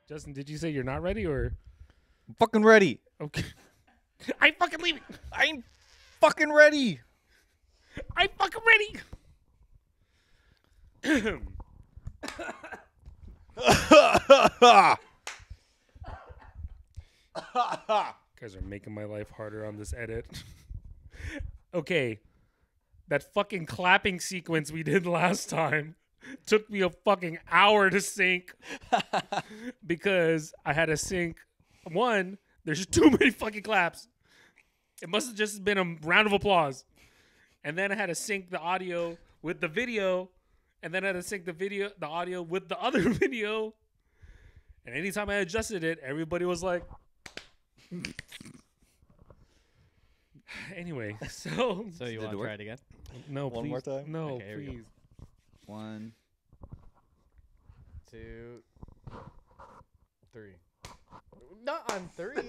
Justin, did you say you're not ready or? I'm fucking ready. Okay. I fucking leaving. I ain't fucking ready. I fucking ready. Guys are making my life harder on this edit. Okay. That fucking clapping sequence we did last time took me a fucking hour to sync because I had to sync. One, there's just too many fucking claps. It must have just been a round of applause. And then I had to sync the audio with the video. And then I had to sync the audio with the other video. And anytime I adjusted it, everybody was like... Anyway, so... So you want to try it again? No, One please. more time? No, Okay, here we go. please. 1, 2, 3. Not on 3. you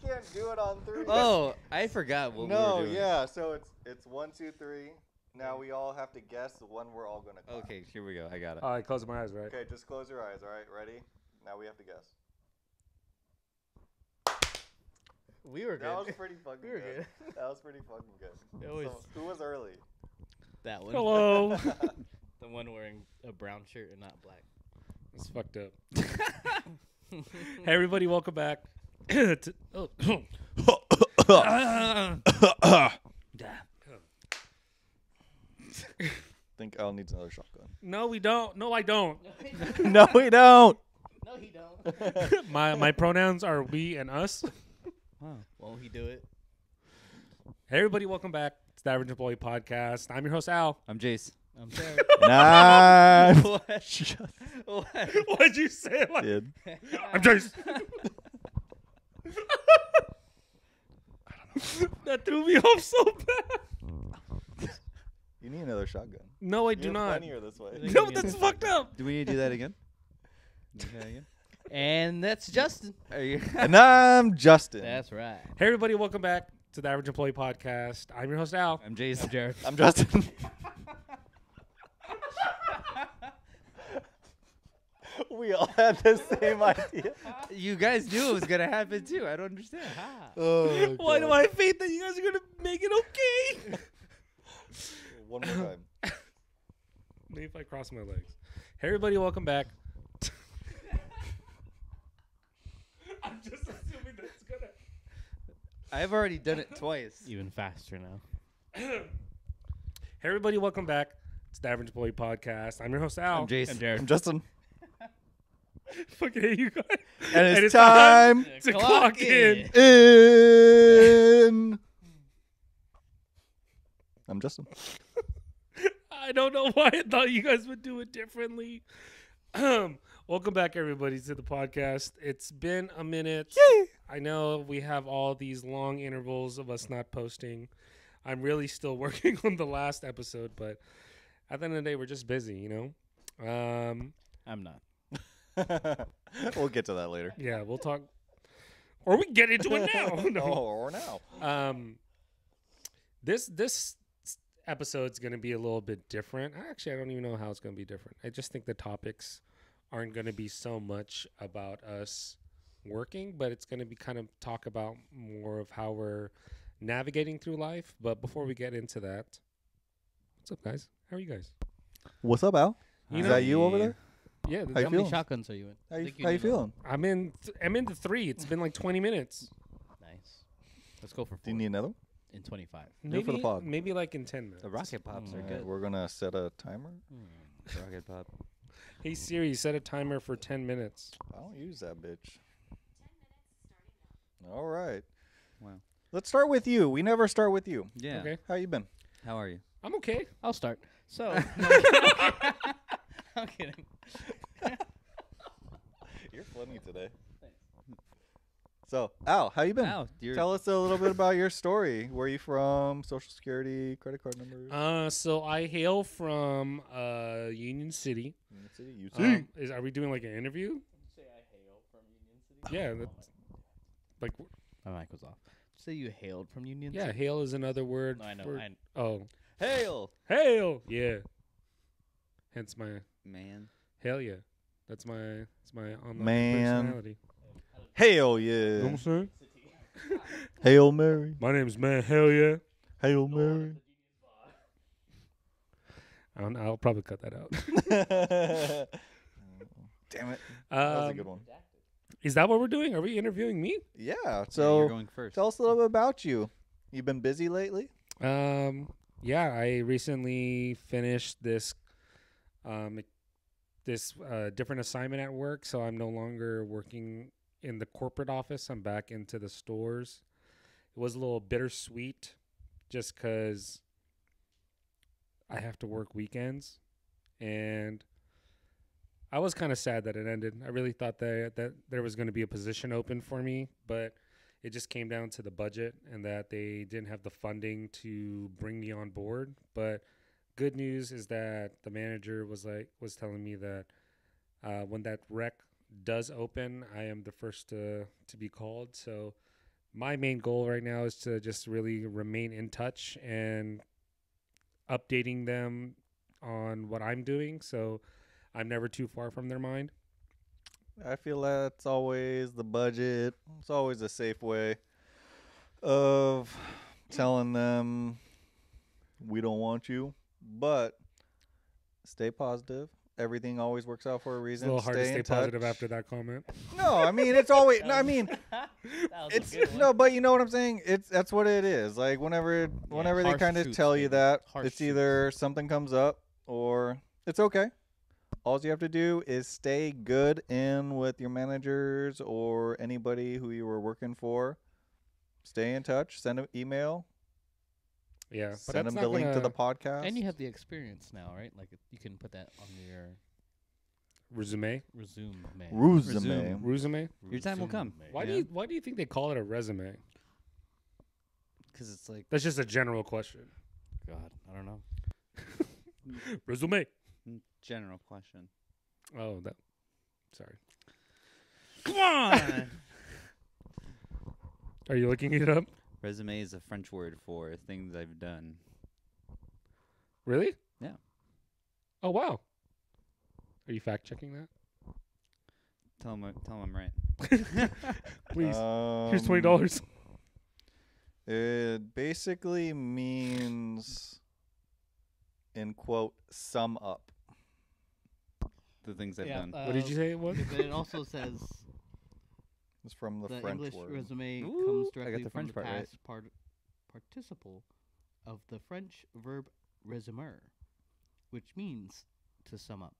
can't do it on 3. Oh, I forgot what we were doing. Yeah. So it's 1, 2, 3. Now we all have to guess the one we're all gonna clap. Okay, here we go. I got it. All right, close my eyes, right? Okay, just close your eyes. All right, ready? Now we have to guess. We were good. That was pretty fucking We were good. That was pretty fucking good. It was So, who was early? that one. Hello. The one wearing a brown shirt and not black. It's fucked up. Hey, everybody, welcome back. Think Al needs another shotgun. No, we don't. No, I don't. No, we don't. No, he don't. My pronouns are we and us. Wow. Won't he do it? Hey, everybody, welcome back to the Average Employee Podcast. I'm your host, Al. I'm Jace. I'm sorry. Nice. What? What'd you say? Like, Did. I'm Jace. That threw me off so bad. You need another shotgun. No, I You do have not. plenty this way. No, that's fucked up. Do we need to do that again? Do that again? And that's Justin. Are you? And I'm Justin. That's right. Hey, everybody, welcome back to the Average Employee Podcast. I'm your host, Al. I'm Jace. I'm Jared. I'm Justin. We all had the same idea. You guys knew it was gonna happen too. I don't understand. Oh, Why do God. I have faith that you guys are going to make it okay? One more time. Maybe if I cross my legs. Hey, everybody, welcome back. I'm just assuming that's going to... I've already done it twice. Even faster now. Hey, everybody, welcome back to the Average Employee Podcast. I'm your host, Al. I'm Jace. I'm Jared. I'm Justin. Fucking hate you guys. And it's time to clock in. in. I'm Justin. I don't know why I thought you guys would do it differently. Welcome back, everybody, to the podcast. It's been a minute. Yay. I know we have all these long intervals of us not posting. I'm really still working on the last episode, but at the end of the day, we're just busy, you know? I'm not. We'll get to that later. Yeah, we'll talk. Or we can get into it now. No. Or now. This episode's going to be a little bit different. Actually, I don't even know how it's going to be different. I just think the topics aren't going to be so much about us working, but it's going to be kind of talk about more of how we're navigating through life. But before we get into that, what's up, guys? How are you guys? What's up, Al? You Is know- that you over there? Yeah, How you How many feeling? shotguns are you in? How you, Think how you need one. feeling? I'm in the 3. It's been like 20 minutes. Nice. Let's go for 4 Do you need another one? in 25. Do it for the pod. Maybe like in 10 minutes. The rocket pops are Alright, good. we're gonna set a timer. Rocket pop. Hey Siri, set a timer for 10 minutes. I don't use that bitch. All right. Wow. Let's start with you. We never start with you. Yeah. Okay. How you been? How are you? I'm okay. I'll start. So, I'm kidding. You're funny today. So, Al, how you been? Wow. You're Tell us a little bit about your story. Where are you from? Social Security, credit card numbers. So I hail from Union City. Are we doing like an interview? Say I hail from Union City? Yeah. That's, like, My mic was off. Say you hailed from Union yeah, City? hail is another word. No, I know. for- I Oh, hail, hail. Yeah. Hence my man. hell yeah. That's my online Man. personality. Hell You know yeah. what I'm saying? Hail Mary. My name's Man. Hell yeah. Hail Mary. I'll probably cut that out. Damn it. That was a good one. Is that what we're doing? Are we interviewing me? Yeah. you're So going first. tell us a little bit about you. You've been busy lately? Yeah, I recently finished this different assignment at work, so I'm no longer working in the corporate office. I'm back into the stores. It was a little bittersweet just because I have to work weekends, and I was kind of sad that it ended. I really thought that there was going to be a position open for me, but it just came down to the budget and that they didn't have the funding to bring me on board. But good news is that the manager was telling me that when that rec does open, I am the first to be called. So my main goal right now is to just really remain in touch and updating them on what I'm doing, so I'm never too far from their mind. I feel that's always the budget. It's always a safe way of telling them we don't want you. But stay positive. Everything always works out for a It's reason. a little hard to stay in positive touch. after that comment. No, I mean it's always. No, I mean That was it's a good one. no, but you know what I'm saying. That's what it is. Like whenever they harsh kind of truths, tell you baby. that, Harsh it's either something comes up or it's okay. All you have to do is stay good in with your managers or anybody who you were working for. Stay in touch. Send an email. Yeah, but Send that's them not the link to the gonna- podcast. And you have the experience now, right? Like you can put that on your resume. resume. resume. Resume. Your time will come. Resume. Why Yeah. do you think they call it a resume? Because it's like That's just a general question. God, I don't know. Resume. general question. Oh, that. Sorry. Come on. Are you looking it up? Resume is a French word for things I've done. Really? Yeah. Oh wow. Are you fact checking that? Tell 'em I'm right. Please. Here's $20. It basically means, in quote, sum up. The things I've Yeah, done. What did you say it was? But it also says It's from the the French English word. resume Ooh, comes I got directly the from French the part right. past participle of the French verb resumer, which means to sum up.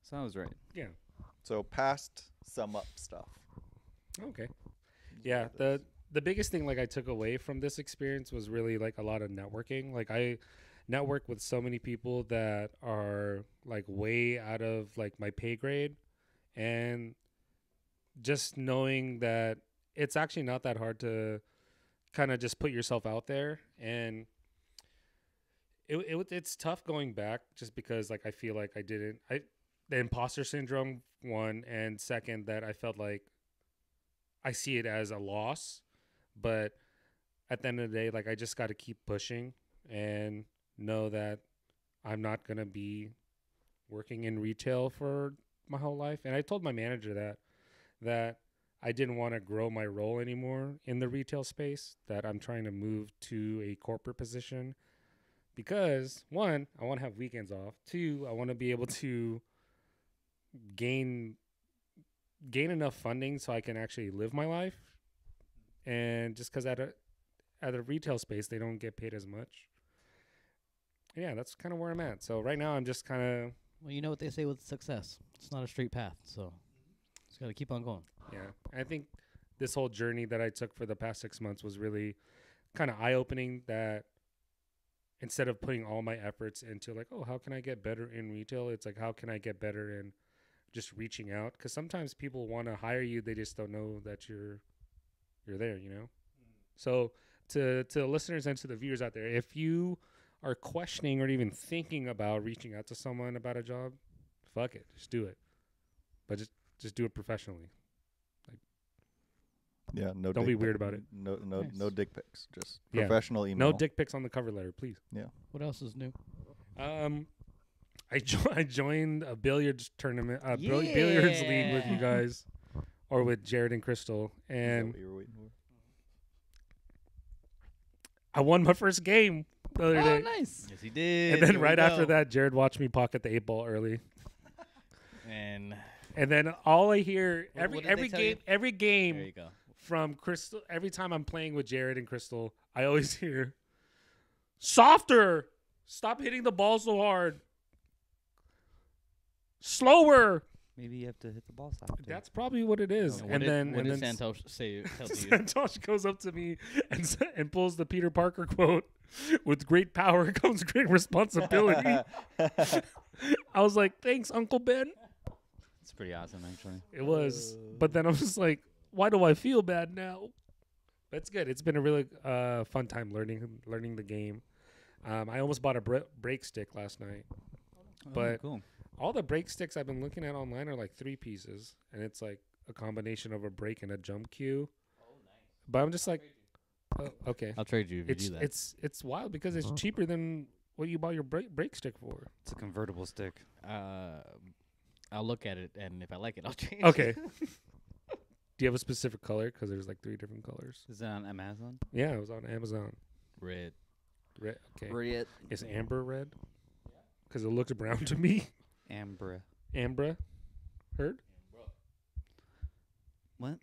So I was right. Yeah. So past sum up stuff. Okay. Yeah. The biggest thing like I took away from this experience was really like a lot of networking. Like I network with so many people that are like way out of like my pay grade, and just knowing that it's actually not that hard to kind of just put yourself out there. And it's tough going back just because like I feel like the imposter syndrome, one, and second, that I felt like I see it as a loss. But at the end of the day, like I just got to keep pushing and know that I'm not going to be working in retail for my whole life. And I told my manager that I didn't want to grow my role anymore in the retail space, that I'm trying to move to a corporate position because, one, I want to have weekends off. Two, I want to be able to gain enough funding so I can actually live my life. And just because at a retail space, they don't get paid as much. Yeah, that's kind of where I'm at. So right now, I'm just kind of... Well, you know what they say with success. It's not a straight path, so just got to keep on going. Yeah, I think this whole journey that I took for the past 6 months was really kind of eye-opening, that instead of putting all my efforts into like, oh, how can I get better in retail? It's like, how can I get better in just reaching out? Because sometimes people want to hire you. They just don't know that you're there, you know? So to the listeners and to the viewers out there, if you are questioning or even thinking about reaching out to someone about a job, fuck it. Just do it. But just do it professionally. Yeah, no. Don't dick be pic- weird about it. No, Nice. no dick pics. Just Yeah. professional email. No dick pics on the cover letter, please. What else is new? I joined a billiards tournament, billiards league with you Yeah. guys, or with Jared and Crystal, Is that and what you were waiting for? I won my first game the other Oh, day. nice. Yes, he did. And then Here we right after go. that, Jared watched me pocket the 8-ball early. And And then all I hear What- every what did they tell you? every there game you go. from Crystal, every time I'm playing with Jared and Crystal, I always hear softer. Stop hitting the ball so hard. Slower. Maybe you have to hit the ball softer. That's probably what it is. What and did, then what and did then Santosh tell to you? Santosh goes up to me and pulls the Peter Parker quote, "With great power comes great responsibility." I was like, "Thanks, Uncle Ben." It's pretty awesome, actually. It was, but then I was just like, "Why do I feel bad now?" But it's good. It's been a really fun time learning the game. I almost bought a brake stick last night. But- cool. All the brake sticks I've been looking at online are like 3 pieces, and it's like a combination of a brake and a jump cue. But I'm just like, oh, okay. I'll trade you if you It's do that. it's wild because it's cheaper than what you bought your brake stick for. It's a convertible stick. I'll look at it, and if I like it, I'll change Okay. it. Do you have a specific color? Because there's like 3 different colors. Is it on Amazon? Yeah, it was on Amazon. Red. Red. Okay. Red. Is amber red? Because it looks brown to me. Ambra. Ambra. Heard? What?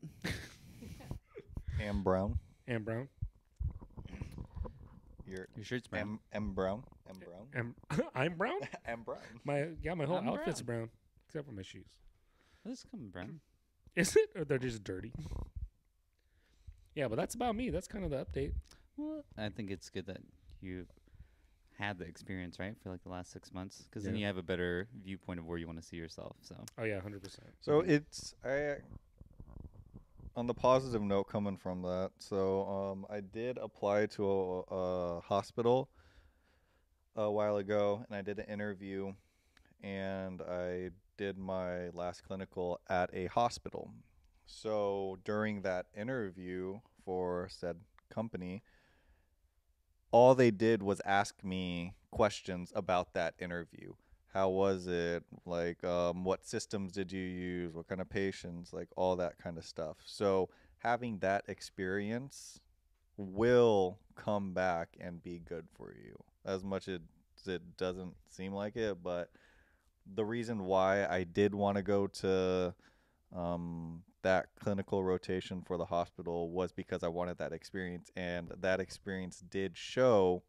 M Brown. Am brown. Your Your shirt's brown. M Brown. M Brown. I'm brown. M Brown. My whole I'm outfit's brown except for my shoes. This is coming brown. Is it? Or they're just dirty? Yeah, but that's about me. That's kind of the update. Well, I think it's good that you had the experience, right, for like the last 6 months, because then Yeah. you have a better viewpoint of where you want to see yourself. So Oh yeah, 100%. So it's on the positive note coming from that. So I did apply to a hospital a while ago, and I did an interview, and I did my last clinical at a hospital. So during that interview for said company, all they did was ask me questions about that interview. How was it? Like, what systems did you use? What kind of patients? Like, all that kind of stuff. So, having that experience will come back and be good for you. As much as it doesn't seem like it, but the reason why I did want to go to that clinical rotation for the hospital was because I wanted that experience, and that experience did show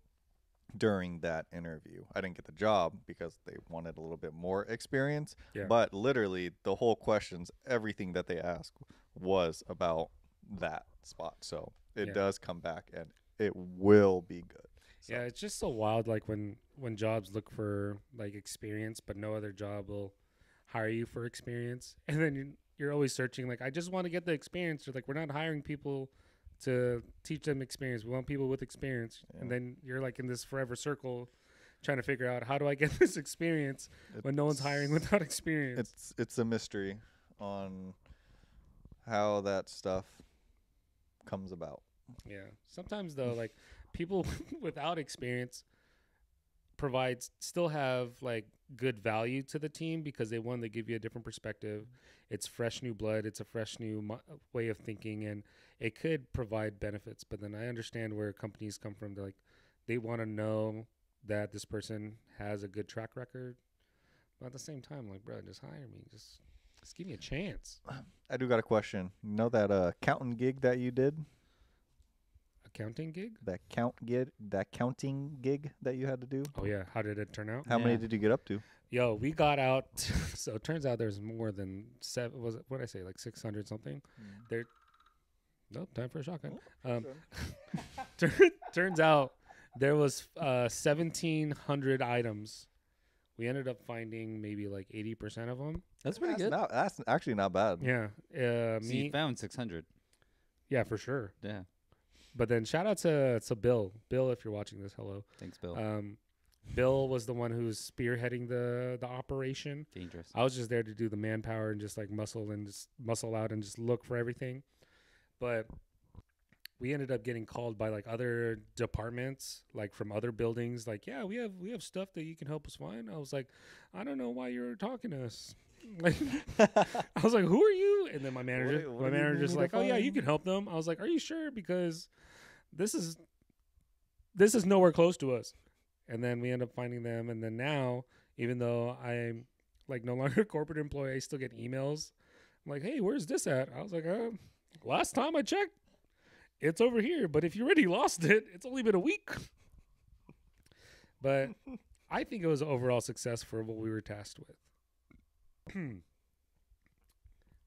during that interview. I didn't get the job because they wanted a little bit more experience, Yeah. but literally the whole questions, everything that they asked was about that spot. So it Yeah. does come back and it will be good. So, Yeah, it's just so wild. Like when jobs look for like experience, but no other job will hire you for experience, and then you're always searching. Like, I just want to get the experience. Or like, we're not hiring people to teach them experience. We want people with experience, and Yeah. then you're like in this forever circle, trying to figure out how do I get this experience when no one's hiring it's- without experience. It's a mystery on how that stuff comes about. Yeah. Sometimes though, like people without experience still have like good value to the team because they give you a different perspective. It's fresh new blood. It's a fresh new way of thinking, and it could provide benefits. But then I understand where companies come from. They're like, they want to know that this person has a good track record. But at the same time, like, bro, just hire me. Just give me a chance. I do got a question. You know that accounting gig that you did? Accounting gig? That counting gig that you had to do? Oh yeah. How did it turn out? How many Yeah. did you get up to? Yo, we got out. So it turns out there's more than 7. Was it, what did I say? Like 600 something? Nope. Time for a shotgun. Turns out there was 1,700 items. We ended up finding maybe like 80% of them. that's pretty good. That's actually not bad. Yeah. So Me. you found 600. Yeah, for sure. Yeah. But then shout out to Bill. Bill, if you're watching this, hello. Thanks, Bill. Bill was the one who's spearheading the operation. Dangerous. I was just there to do the manpower and just like muscle out and just look for everything. But we ended up getting called by like other departments, like from other buildings, like, yeah, we have stuff that you can help us find. I was like, I don't know why you're talking to us. Like, I was like, who are you? And then my manager, what do you need just me to like, oh yeah, you find? can help them. I was like, are you sure? Because this is nowhere close to us. And then we end up finding them. And then now, even though I'm like no longer a corporate employee, I still get emails. I'm like, hey, where's this at? I was like, last time I checked, it's over here. But if you already lost it, it's only been a week. But I think it was an overall success for what we were tasked with.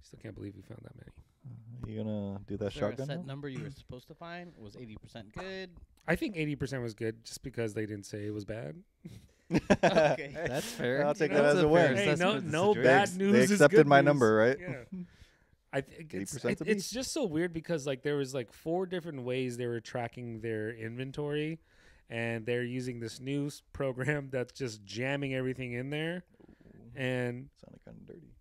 Still can't believe we found that many. You gonna do that Is there a shotgun? set now? number you were supposed to find? Was 80% good? I think 80% was good just because they didn't say it was bad. Okay. That's fair. I'll take that as a win. Hey, no, no They, bad ex- news they is accepted good my news. number, right? Yeah. I think 80% to it's just so weird because like there was like 4 different ways they were tracking their inventory, and they're using this new program that's just jamming everything in there. And Sounded kind of dirty.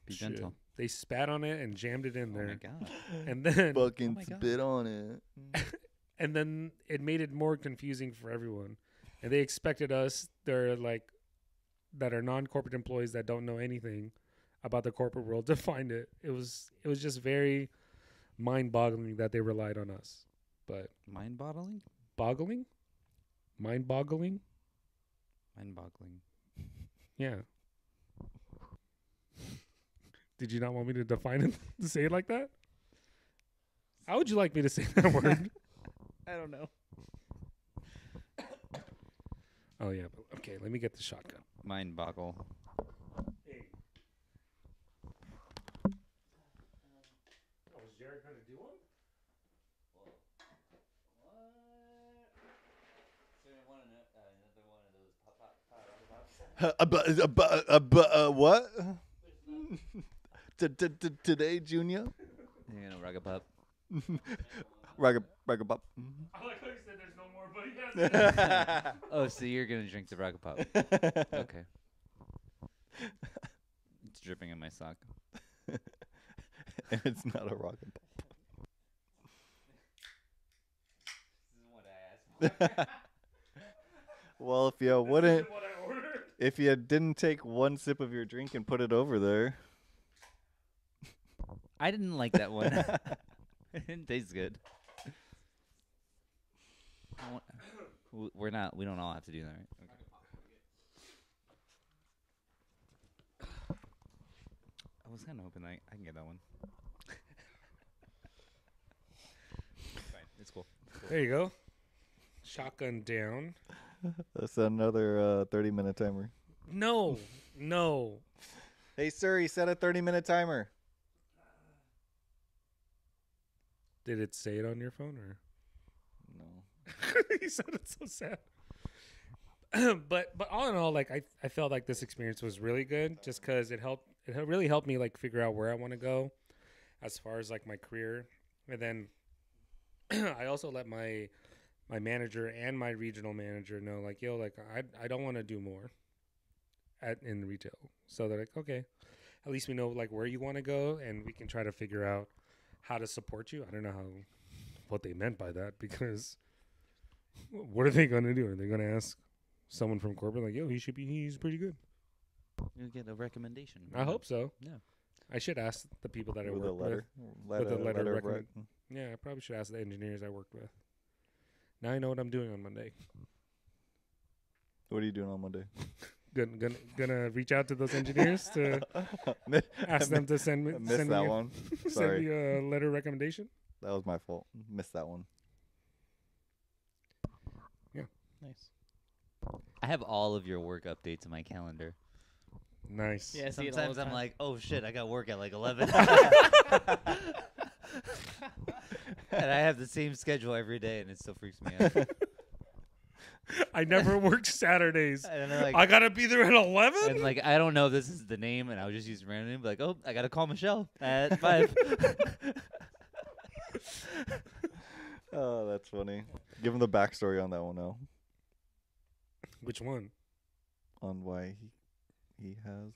Be shit, gentle. they spat on it and jammed it in Oh my there, god. and then Fucking my God. spit on it. and then it made it more confusing for everyone. And they expected us, they're like, that are non-corporate employees that don't know anything about the corporate world to find it. It was just very mind-boggling that they relied on us. But Mind-boggling? boggling, mind-boggling, Mind-boggling. yeah. Did you not want me to define it to say it like that? How would you like me to say that word? I don't know. Oh yeah, but okay. Let me get the shotgun. Mind-boggle. Oh, is Jared gonna do one? What? Today, Junior? You're gonna rug a pup. Ragabop. I like how you said there's no more, but yes. Oh, so you're gonna drink the rug a pup. Okay. It's dripping in my sock. And it's not a rocket This is what I asked. Well, if you didn't take one sip of your drink and put it over there, I didn't like that one. It didn't taste good. We don't all have to do that, right? Okay. I was kind of hoping I can get that one. Fine, it's cool. There you go. Shotgun down. that's another 30-minute timer. No. Hey, Siri, set a 30-minute timer. Did it say it on your phone or? No. He sounded so sad. but all in all, like I felt like this experience was really good, just because it really helped me like figure out where I want to go, as far as like my career, and then I also let my manager and my regional manager know, like, yo, like I don't want to do more in retail. So they're like, okay, at least we know like where you want to go, and we can try to figure out how to support you. I don't know what they meant by that, because what are they going to do? Are they going to ask someone from corporate like, yo, he's pretty good? You'll get a recommendation. I hope so. Yeah. I should ask the people that I With a work letter. with a letter of recommend- rec- with. Yeah, I probably should ask the engineers I worked with. Now I know what I'm doing on Monday. What are you doing on Monday? Gonna reach out to those engineers to ask them to send me I missed send that me, one. send Sorry. me a letter recommendation. That was my fault. Missed that one. Nice. I have all of your work updates in my calendar. Nice. Yeah, I see it all Sometimes the I'm time. like, oh shit, I got work at like 11. And I have the same schedule every day, and it still freaks me out. I never worked Saturdays. And then, like, I gotta be there at 11. and like, I don't know if this is the name, and I'll just use random name. Like, oh, I gotta call Michelle at 5. Oh, that's funny. Give him the backstory on that one now. Which one? On why he has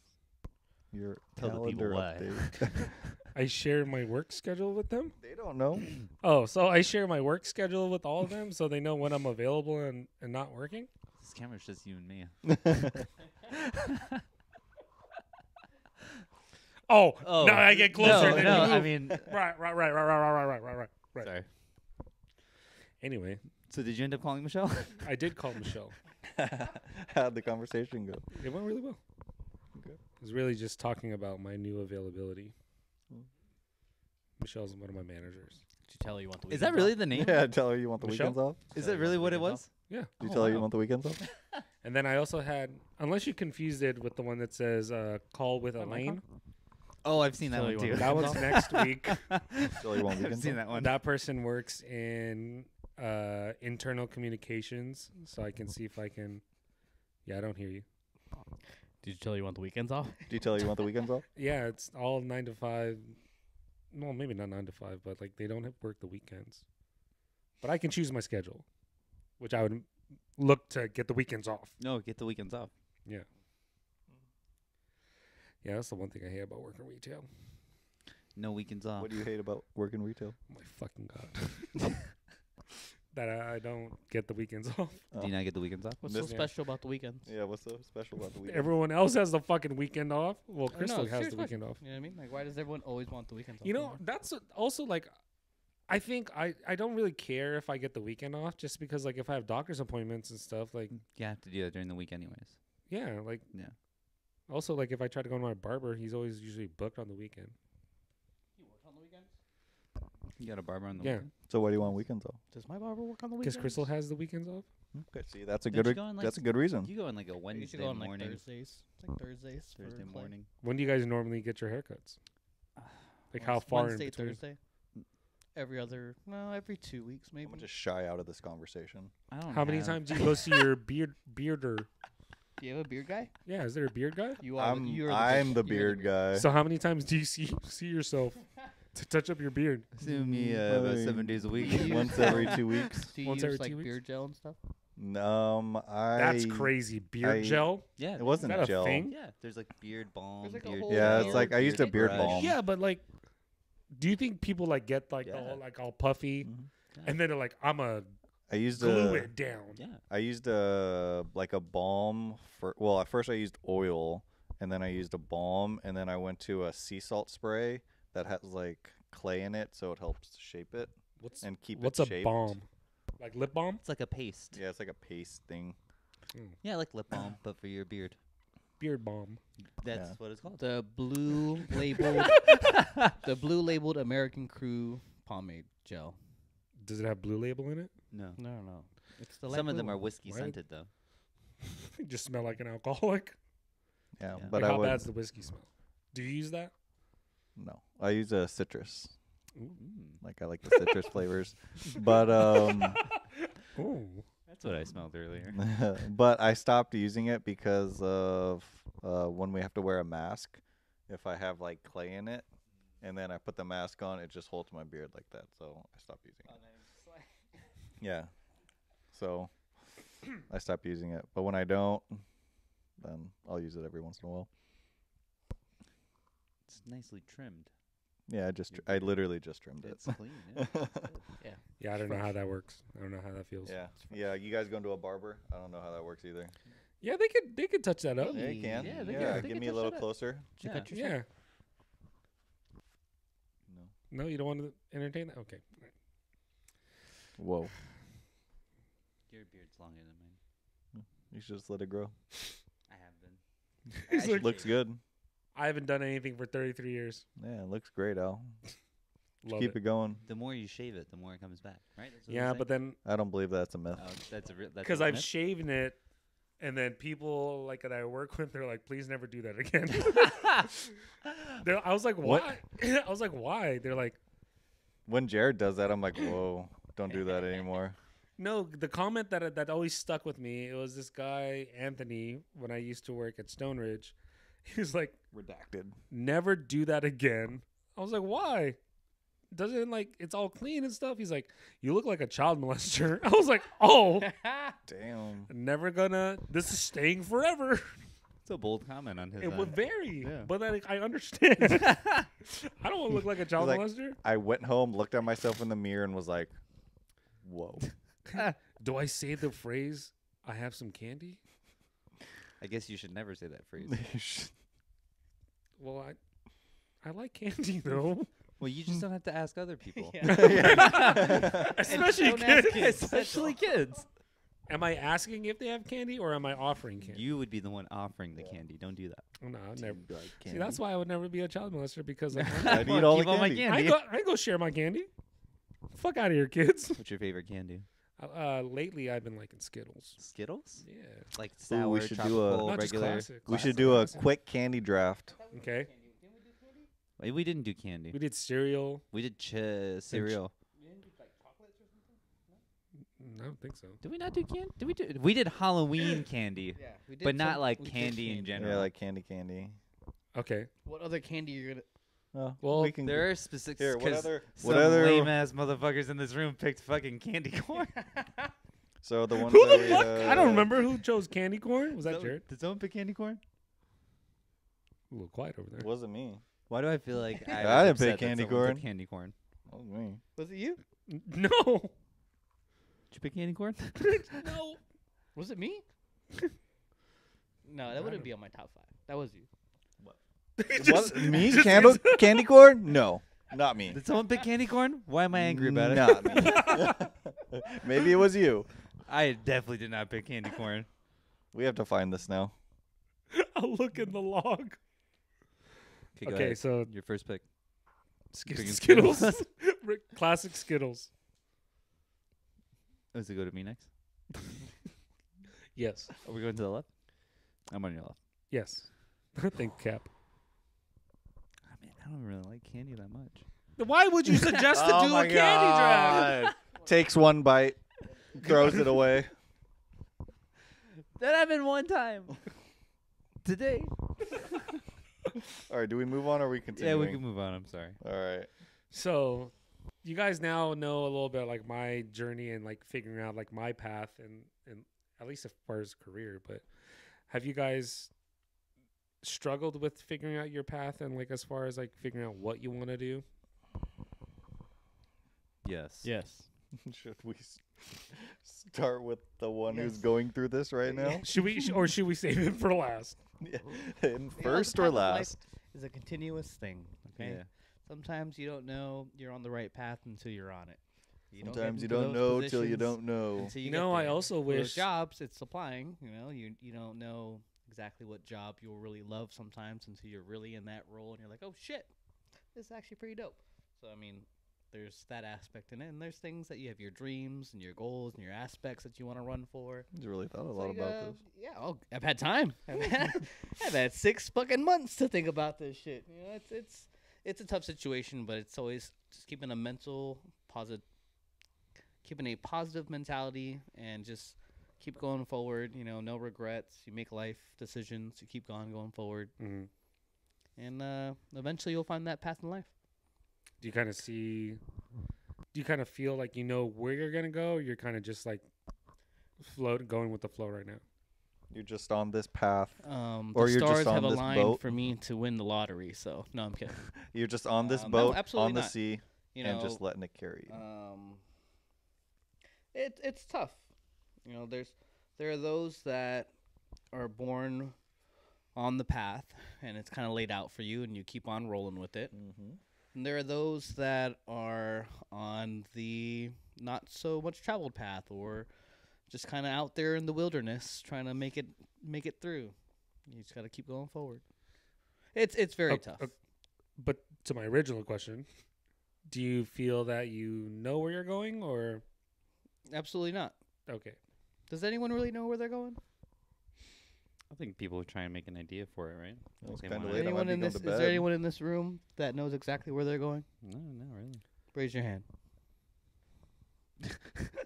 your Tell the people calendar why. update. I share my work schedule with them. They don't know. Oh, so I share my work schedule with all of them, so they know when I'm available and not working. This camera's just you and me. Oh, Oh, now I get closer. No, then no, you I move. mean, Right. sorry. Anyway, So did you end up calling Michelle? I did call Michelle. How'd the conversation go? It went really well. Okay. It was really just talking about my new availability. Hmm. Michelle's one of my managers. Did you tell her you want the Is that really the name? Yeah, tell her you want the Michelle? weekends off. Is Tell that her really about what the it weekends was? Yeah. Did you Oh, tell her you wow. want the weekends off? And then I also had, unless you confused it with the one that says call with Elaine. Oh, I've seen that Tell one you too. what, That one's next week. Tell her you want I've weekends seen off? that one. That person works in internal communications, so I can see if I can. Yeah, I don't hear you. Did you tell her you want the weekends off? Do you tell her you want the weekends off? Yeah, it's all 9 to 5. Well, maybe not 9 to 5, but like they don't have work the weekends. But I can choose my schedule, which I would look to get the weekends off. No, get the weekends off. Yeah, that's the one thing I hate about working retail. No weekends off. What do you hate about working retail? Oh my fucking god. That I don't get the weekends off. Do you not get the weekends off? What's so This- special about the weekends? Yeah, what's so special about the weekend? Everyone else has the fucking weekend off. Well, I know, Crystal has serious the question. weekend off. You know what I mean? Like, why does everyone always want the weekends off? You know, that's also like, I think I don't really care if I get the weekend off, just because like if I have doctor's appointments and stuff, like You have to do that during the week anyways. yeah, like Yeah. also like if I try to go to my barber, he's always usually booked on the weekend. You work on the weekends? You got a barber on the Yeah. weekend? So why do you want weekends off? Does my barber work on the Because weekends? Crystal has the weekends off. Okay, see, that's a Don't good. you go on, like, That's a good reason. You go on like a I used to Wednesday go on like morning, Thursdays. It's like Thursdays. for Thursday Clay. morning. When do you guys normally get your haircuts? Like how Wednes- far Wednesday, in between? Thursday. Every 2 weeks maybe. I'm gonna just shy out of this conversation. I don't How many have- times do you go see your bearder? Do you have a beard guy? Yeah, is there a beard guy? You are. I'm the beard guy. So how many times do you see yourself to touch up your beard? See me about Like, 7 days a week. Once every 2 weeks. Do you Once use every like 2 weeks? beard gel and stuff? That's crazy. Beard I- gel? Yeah. It wasn't Is that a gel. thing? Yeah. There's like beard balm. There's like a beard whole Yeah, gel, it's like I used a beard brush. balm. Yeah, but like, do you think people like get like Yeah. all puffy, Mhm. Yeah. and then they're like, I'm a I used glue a it down? Yeah. I used a like a balm for. Well, at first I used oil, and then I used a balm, and then I went to a sea salt spray that has like clay in it, so it helps shape it What's and keep what's it a shaped. balm? Like lip balm? It's like a paste. Yeah, it's like a paste thing. Yeah, like lip balm, but for your beard. Beard balm. That's Yeah. what it's called. The blue labeled American Crew pomade gel. Does it have Blue Label in it? No. No. It's the Some of them blue are one. whiskey Why- scented though. You just smell like an alcoholic. Yeah, Yeah. but Like I how would bad's the whiskey smell? Do you use that? no. I use a citrus. Mm. Like I like the citrus flavors, but Ooh. That's what I smelled earlier. but I stopped using it because of when we have to wear a mask. If I have like clay in it, and then I put the mask on, it just holds my beard like that. So I stopped using it. Yeah. So I stopped using it. But when I don't, then I'll use it every once in a while. It's nicely trimmed. Yeah, I literally just trimmed it. It's clean. Yeah. Yeah, I don't know how that works. I don't know how that feels. Yeah. Yeah, you guys going to a barber? I don't know how that works either. Yeah, they could touch that up. Yeah, you can. Yeah, Yeah, they can give me a touch little it up. closer. Should Yeah. cut your Yeah. No. No, you don't want to entertain that? Okay. Whoa. Your beard's longer than mine. You should just let it grow. I have been. He's like, Looks good. I haven't done anything for 33 years. Yeah, it looks great, Al. Love Keep it. it going. The more you shave it, the more it comes back, right? That's what Yeah, you're but saying? then I don't believe that's a myth. Oh, that's a that's because a I've myth? shaven it, and then people like that I work with, they're like, please never do that again. I was like, What? why? I was like, why? They're like, When Jared does that, I'm like, whoa, don't do that anymore. no. The comment that always stuck with me, it was this guy Anthony when I used to work at Stone Ridge. He was like, Redacted. never do that again. I was like, why? Doesn't like it's all clean and stuff? He's like, you look like a child molester. I was like, oh, Damn. never gonna. This is staying forever. It's a bold comment on his It would end. vary, Yeah. but like, I understand. I don't want to look like a child like- molester. I went home, looked at myself in the mirror, and was like, "Whoa." Do I say the phrase, I have some candy? I guess you should never say that phrase. Well, I like candy, though. Well, you just don't have to ask other people. Especially don't ask kids. kids. Especially kids. Am I asking if they have candy, or am I offering candy? You would be the one offering the candy. Don't do that. No, I'd Do never. you like See, candy? that's why I would never be a child molester, because like, I'd eat all the Keep all my candy. candy. I ain't go share my candy. Fuck out of here, kids. What's your favorite candy? Lately, I've been liking Skittles. Skittles? Yeah. Like Ooh, sour, we should do a- tropical, Not just regular. classic. We should Classic, do a classic. quick candy draft. Okay. Wait, we didn't do candy. We did cereal. We did cereal. I don't think so. Did we not do candy? Did we do? We did Halloween candy, Yeah, we did but not some- like we did candy in general. Yeah, like candy. Okay. What other candy you're gonna? Oh, Well, we can. There are specific. Here, what 'cause other? Some What other? lame ass motherfuckers in this room picked fucking candy corn. So the ones Who the I, fuck? I don't remember who chose candy corn. Was that Jared? Did someone pick candy corn? A little quiet over It there. wasn't me. Why do I feel like I, I was didn't pick upset that candy someone took corn. Candy corn. That was me. Was it you? No. Did you pick candy corn? No. Was it me? No, I that wouldn't don't- be on my top 5. That was you. What? Me? Candy corn? No, not me. Did someone pick candy corn? Why am I angry about it? Not me. Maybe it was you. I definitely did not pick candy corn. We have to find this now. I'll look in the log. Go Okay, ahead. so Your first pick. Picking Skittles. Classic Skittles. Does it go to me next? Yes. Are we going to the left? I'm on your left. Yes. Thank Cap. I mean, I don't really like candy that much. Why would you suggest to Oh do my a candy draft? God. Takes one bite, throws it away. That happened one time. Today. All right, do we move on or are we Yeah, continuing? we can move on. I'm sorry. All right. So, you guys now know a little bit like my journey and like figuring out like my path and at least as far as career. But have you guys struggled with figuring out your path and like as far as like figuring out what you want to do? Yes. Yes. Should we start with the one who's going through this right now? Should we or should we save it for last? In first or last? Is a continuous thing. Okay. Yeah. Sometimes you don't know you're on the right path until you're on it. You don't get Sometimes you into don't those know till you positions don't know. until You get know, I there. also For those wish jobs it's applying. You don't know exactly what job you'll really love sometimes until you're really in that role and you're like, oh shit, this is actually pretty dope. So I mean, there's that aspect in it, and there's things that you have your dreams and your goals and your aspects that you want to run for. I really thought a It's lot like, about this. Yeah, I've had time. I've had 6 fucking months to think about this shit. You know, it's a tough situation, but it's always just keeping a positive mentality and just keep going forward. You know, no regrets. You make life decisions. You keep going forward, Mhm. and eventually you'll find that path in life. Do you kind of see? Do you kind of feel like you know where you're gonna go? Or you're kind of just like going with the flow right now. You're just on this path. The you're just stars on have this aligned boat. for me to win the lottery. So no, I'm kidding. You're just on this No, boat absolutely on the not. sea You know, and just letting it carry you. It's tough. You know, there are those that are born on the path and it's kind of laid out for you and you keep on rolling with it. Mm-hmm. And there are those that are on the not so much traveled path or just kind of out there in the wilderness trying to make it through. You just got to keep going forward. It's very tough. But to my original question, do you feel that you know where you're going, or Absolutely not. okay? Does anyone really know where they're going? I think people are trying to make an idea for it, right? Well, it's They kinda wanna- late. I might Anyone be in going this? to Is bed. there anyone in this room that knows exactly where they're going? No, not really. Raise your hand.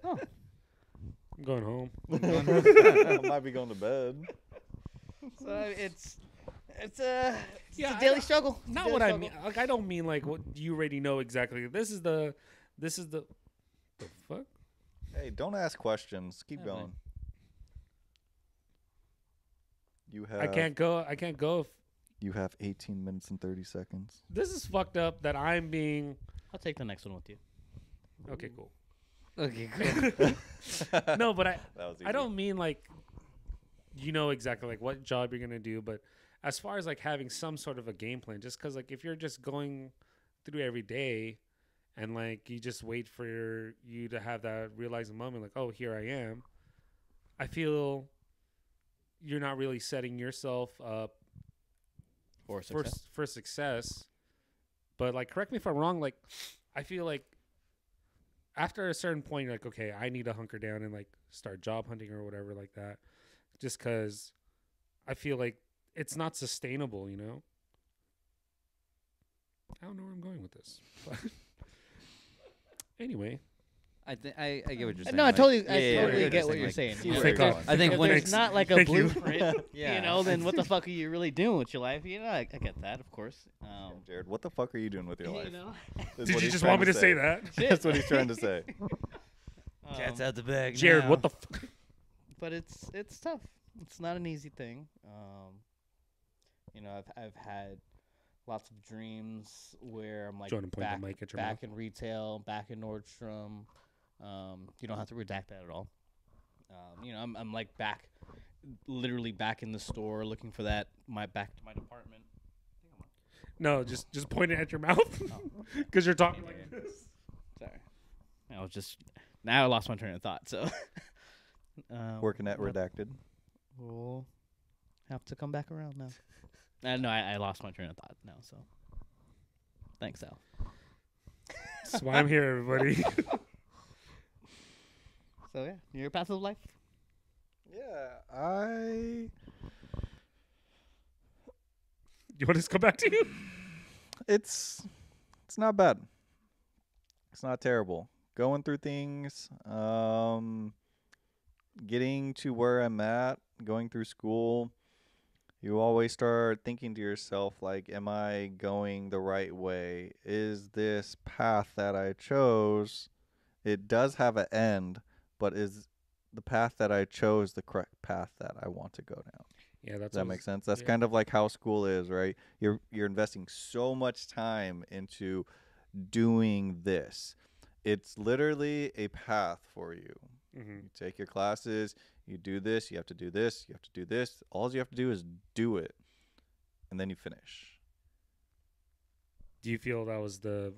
Oh, I'm going home. I might be going to bed. so it's a Yeah, I daily don't- struggle. It's a Not daily what I struggle. mean. Like I don't mean like what you already know exactly. This is the the fuck. Hey, don't ask questions. Keep Yeah, going. You have I can't go. I can't go. If, you have 18 minutes and 30 seconds. this is fucked up. That I'm being I'll take the next one with you. okay. Cool. Okay, cool. No, but That was I don't mean like you know exactly like what job you're gonna do, but as far as like having some sort of a game plan, just because like if you're just going through every day and like you just wait for you to have that realizing moment, like oh here I am, I feel you're not really setting yourself up For success. for success. But like correct me if I'm wrong, like I feel like after a certain point you're like okay I need to hunker down and like start job hunting or whatever like that, just because I feel like it's not sustainable, you know. I don't know where I'm going with this, but anyway. I get what you're saying. No, I like- totally, yeah, I yeah, totally yeah, get what like- you're saying. see If where there's- you're going. I think if when there's it's not like a Thank you. blueprint, Yeah. you know, then what the fuck are you really doing with your life? You know, I get that, of course. Jared, what the fuck are you doing with your life? You know, Is Did what you he's just trying want me to say that? That's what he's trying to say. Cat's out the bag. Jared, now. what the fuck? But it's tough. It's not an easy thing. You know, I've had lots of dreams where I'm like Jordan, point back, the mic at your back in retail, back in Nordstrom. You don't have to redact that at all. You know, I'm like back, literally back in the store looking for back to my department. No, just point it at your mouth because you're talking like this. Sorry, I was just now I lost my train of thought. So Working at what- Redacted. We'll have to come back around now. No, I lost my train of thought now. So thanks, Al. That's why I'm here, everybody. So yeah, your path of life. Yeah, You want us to come back to you? it's not bad. It's not terrible. Going through things, getting to where I'm at, going through school, you always start thinking to yourself, like, am I going the right way? Is this path that I chose, it does have an end, but is the path that I chose the correct path that I want to go down? Yeah, that's Does that make sense? That's yeah. kind of like how school is, right? You're investing so much time into doing this. It's literally a path for you. Mm-hmm. You take your classes, you do this, you have to do this, you have to do this. All you have to do is do it, and then you finish. Do you feel that was the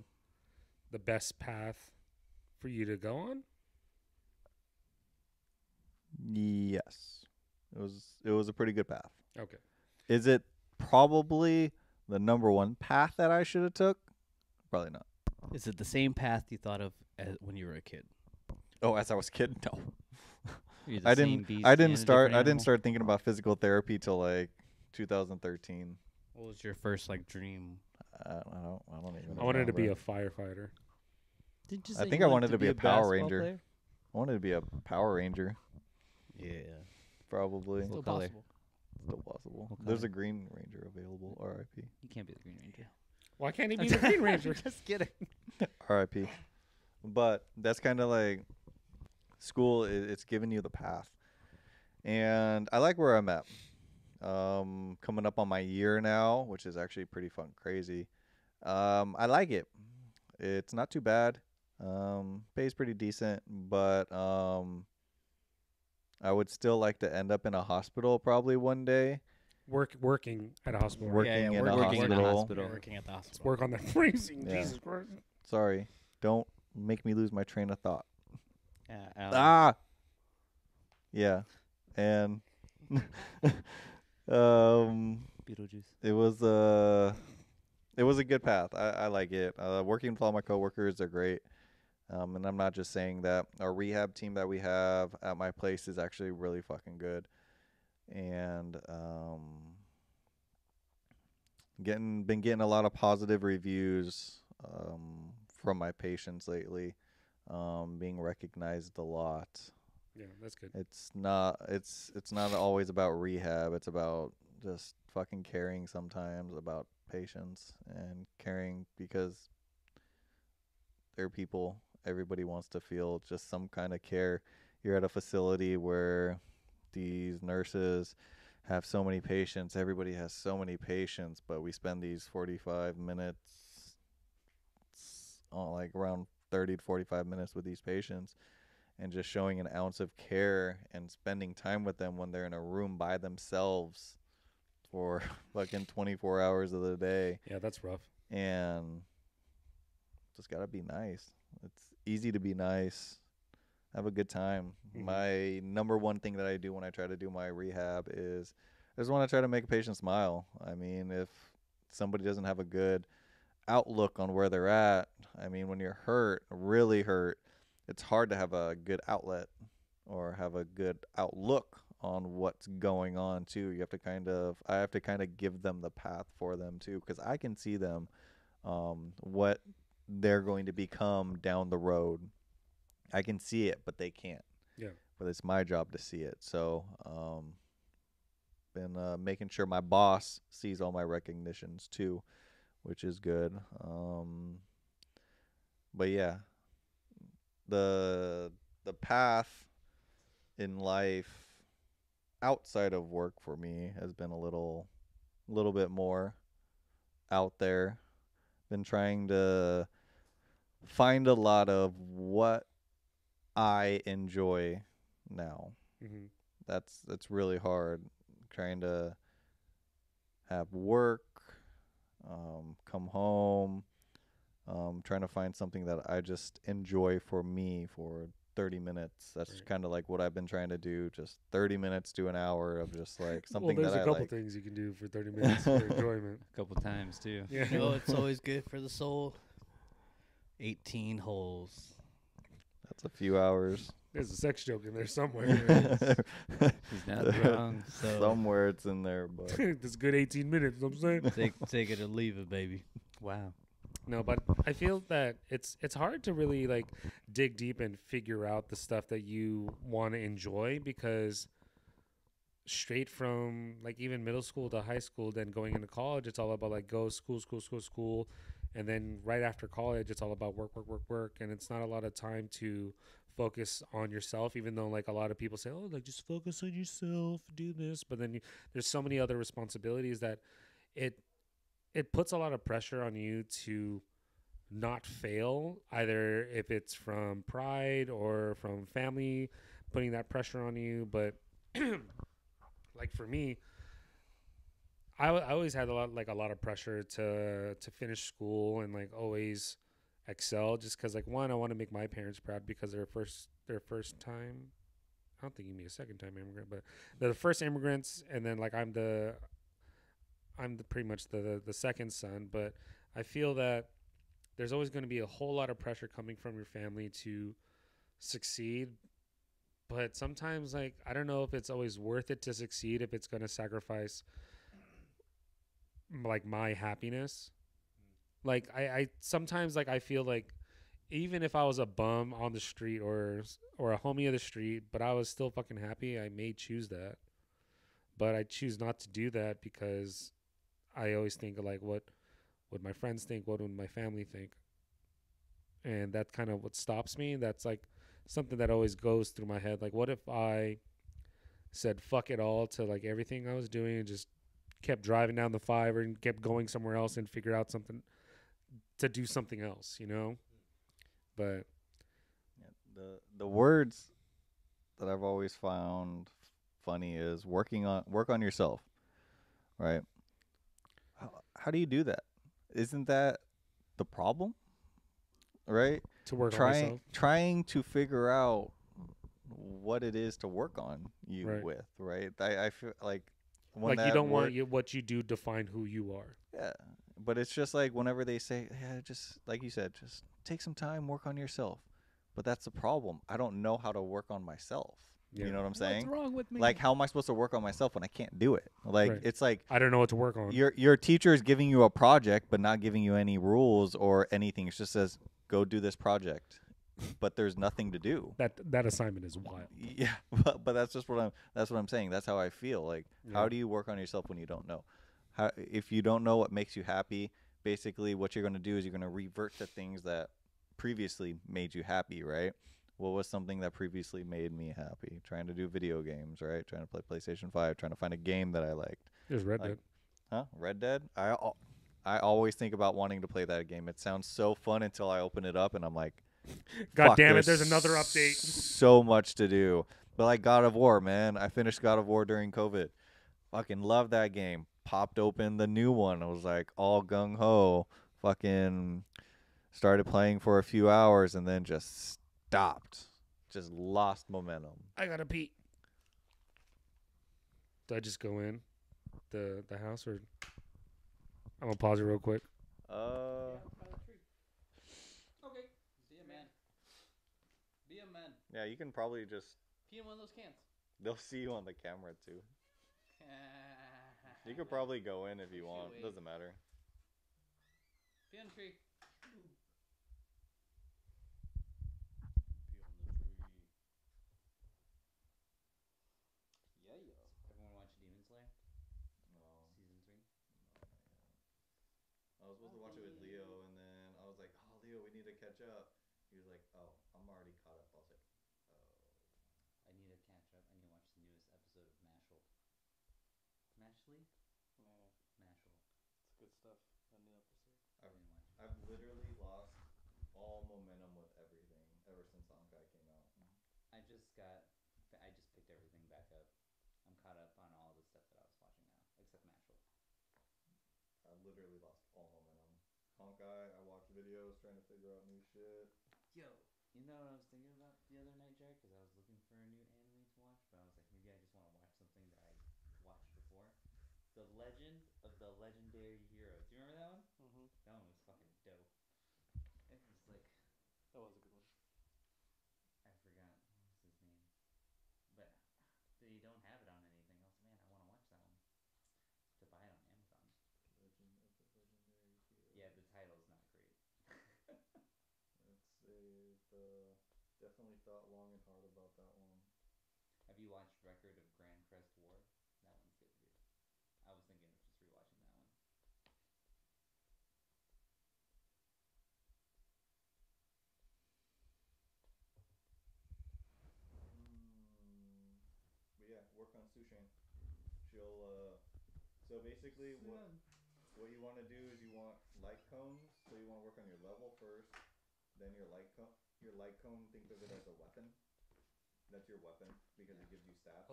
best path for you to go on? Yes. It was a pretty good path. Okay. Is it probably the number one path that I should have took? Probably not. Is it the same path you thought of when you were a kid? Oh, as I was a kid, no. You're the I same didn't beast I in didn't a start different I didn't animal? start thinking about physical therapy till like 2013. What was your first like dream? I don't even I wanted to be a remember. firefighter. Didn't you I say think you I wanted to be a Power basketball Ranger. player? I wanted to be a Power Ranger, Yeah, probably. still What color? possible. Still possible. What There's color? a Green Ranger available. R.I.P. You can't be the Green Ranger. Why can't he be the Green Ranger? Just kidding. R.I.P. But that's kind of like school. It's giving you the path, and I like where I'm at. Coming up on my year now, which is actually pretty fun, crazy. I like it. It's not too bad. Pays pretty decent, but I would still like to end up in a hospital probably one day. Working at a hospital. Working yeah, in working a in a hospital. hospital. Yeah, working at the Let's hospital. work on that phrasing. Yeah. Jesus Christ. Sorry, don't make me lose my train of thought. Yeah, Yeah, and Beetlejuice. it was a good path. I like it. Working with all my coworkers are great. And I'm not just saying that. Our rehab team that we have at my place is actually really fucking good. And been getting a lot of positive reviews from my patients lately. Being recognized a lot. Yeah, that's good. It's not always about rehab. It's about just fucking caring sometimes about patients and caring because they're people. Everybody wants to feel just some kind of care. You're at a facility where these nurses have so many patients. Everybody has so many patients, but we spend these 45 minutes, like around 30 to 45 minutes with these patients, and just showing an ounce of care and spending time with them when they're in a room by themselves for fucking 24 hours of the day. Yeah, that's rough. And just gotta be nice. It's easy to be nice. Have a good time. Mhm. My number one thing that I do when I try to do my rehab is I just want to try to make a patient smile. I mean, if somebody doesn't have a good outlook on where they're at, I mean, when you're hurt, really hurt, it's hard to have a good outlet or have a good outlook on what's going on too. I have to kind of give them the path for them too, because I can see them, what they're going to become down the road. I can see it, but they can't. Yeah. But it's my job to see it. So, been making sure my boss sees all my recognitions too, which is good. But yeah, the path in life outside of work for me has been a little bit more out there. Been trying to find a lot of what I enjoy now. Mm-hmm. That's really hard. Trying to have work, come home, trying to find something that I just enjoy for me for 30 minutes. That's Right. kind of like what I've been trying to do. Just 30 minutes to an hour of just like Well, something there's that a I couple like. things you can do for 30 minutes for enjoyment. A couple times too. Yeah. You know, it's always good for the soul. 18 holes. That's a few hours. There's a sex joke in there somewhere. He's not wrong. So Somewhere it's in there, but This good 18 minutes, you know what I'm saying? take it or leave it, baby. Wow. No, but I feel that it's hard to really like dig deep and figure out the stuff that you want to enjoy, because straight from like even middle school to high school, then going into college, it's all about like go school, and then right after college, it's all about work, and it's not a lot of time to focus on yourself. Even though like a lot of people say, oh, like just focus on yourself, do this, but then there's so many other responsibilities that it puts a lot of pressure on you to not fail, either if it's from pride or from family putting that pressure on you. But like for me, I always had a lot of pressure to finish school and like always excel, just because like one, I want to make my parents proud, because their first time, I don't think you mean a second time immigrant, but they're the first immigrants, and then like I'm the pretty much the second son. But I feel that there's always going to be a whole lot of pressure coming from your family to succeed. But sometimes, like, I don't know if it's always worth it to succeed if it's going to sacrifice like my happiness. Like I sometimes like I feel like even if I was a bum on the street or a homie of the street, but I was still fucking happy, I may choose that. But I choose not to do that because I always think of like what would my friends think, what would my family think, and that kind of what stops me. That's like something that always goes through my head. Like, what if I said fuck it all to like everything I was doing and just kept driving down the 5 and kept going somewhere else and figure out something to do something else, you know? But yeah, the words that I've always found funny is work on yourself, right? How do you do that? Isn't that the problem, right? to work on myself. Trying to figure out what it is to work on you Right. with, right? I feel like when Like you that don't word- want what you do define who you are. yeah, but it's just like whenever they say, yeah, just like you said, just take some time, work on yourself. But that's the problem. I don't know how to work on myself. Yeah. You know what I'm saying? What's wrong with me? Like, how am I supposed to work on myself when I can't do it? Like, Right. it's like I don't know what to work on. your teacher is giving you a project, but not giving you any rules or anything. It just says, go do this project, but there's nothing to do. That assignment is wild. Yeah, but that's what I'm saying. That's how I feel. Like, Yeah. how do you work on yourself when you don't know? If you don't know what makes you happy, basically what you're going to do is you're going to revert to things that previously made you happy, right? What was something that previously made me happy? Trying to do video games, right? Trying to play PlayStation 5, trying to find a game that I liked. It was Red Like, Dead. Huh? Red Dead? I always think about wanting to play that game. It sounds so fun until I open it up and I'm like, God fuck, damn it! There's another update. So much to do. But like God of War, man. I finished God of War during COVID. Fucking love that game. Popped open the new one. I was like all gung ho. Fucking started playing for a few hours and then just stopped. Just lost momentum. I gotta pee. Do I just go in the house, or I'm gonna pause it real quick? Okay. Be a man. Be a man. Yeah, you can probably just. Pee in one of those cans. They'll see you on the camera too. You could probably go in if you want. Wait. Doesn't matter. Pee on the tree. Yeah, yeah. Everyone watch Demon Slayer? No. Season 3? I was supposed to watch it with Leo, and then I was like, "Oh, Leo, we need to catch up." He was like, "Oh, I'm already caught up." I was like, "Oh." I need to catch up. I need to watch the newest episode of Mashal. Mashley? Yeah, Mashal. it's good stuff. A new episode. I didn't watch it. I've literally lost all momentum with everything ever since Honkai came out. I just picked everything back up. I'm caught up on all the stuff that I was watching now, except Mashal. I literally lost all momentum. Honkai, I watched videos trying to figure out new shit. Yo, you know what I was thinking about the other night, Jared? Because I was looking for a new anime to watch, but I was like, maybe I just want to watch something that I watched before. The Legend of the Legendary Hero. Do you remember that one? Mm-hmm. That one was fucking dope. It was like, That was a good one. I forgot what was his name, but they don't have it on anything else. Man, I want to watch that one. To buy it on Amazon. Legend of the Legendary Hero. Yeah, the title's not great. Let's see. Definitely thought long and hard about that one. Have you watched Record of Grand Crest War? That one's good too. I was thinking of just rewatching that one. But yeah, work on Sushane. She'll so basically what you want to do is you want light cones. So you want to work on your level first, then your light cone. Your light cone, think of it as a weapon. That's your weapon because it gives you stats.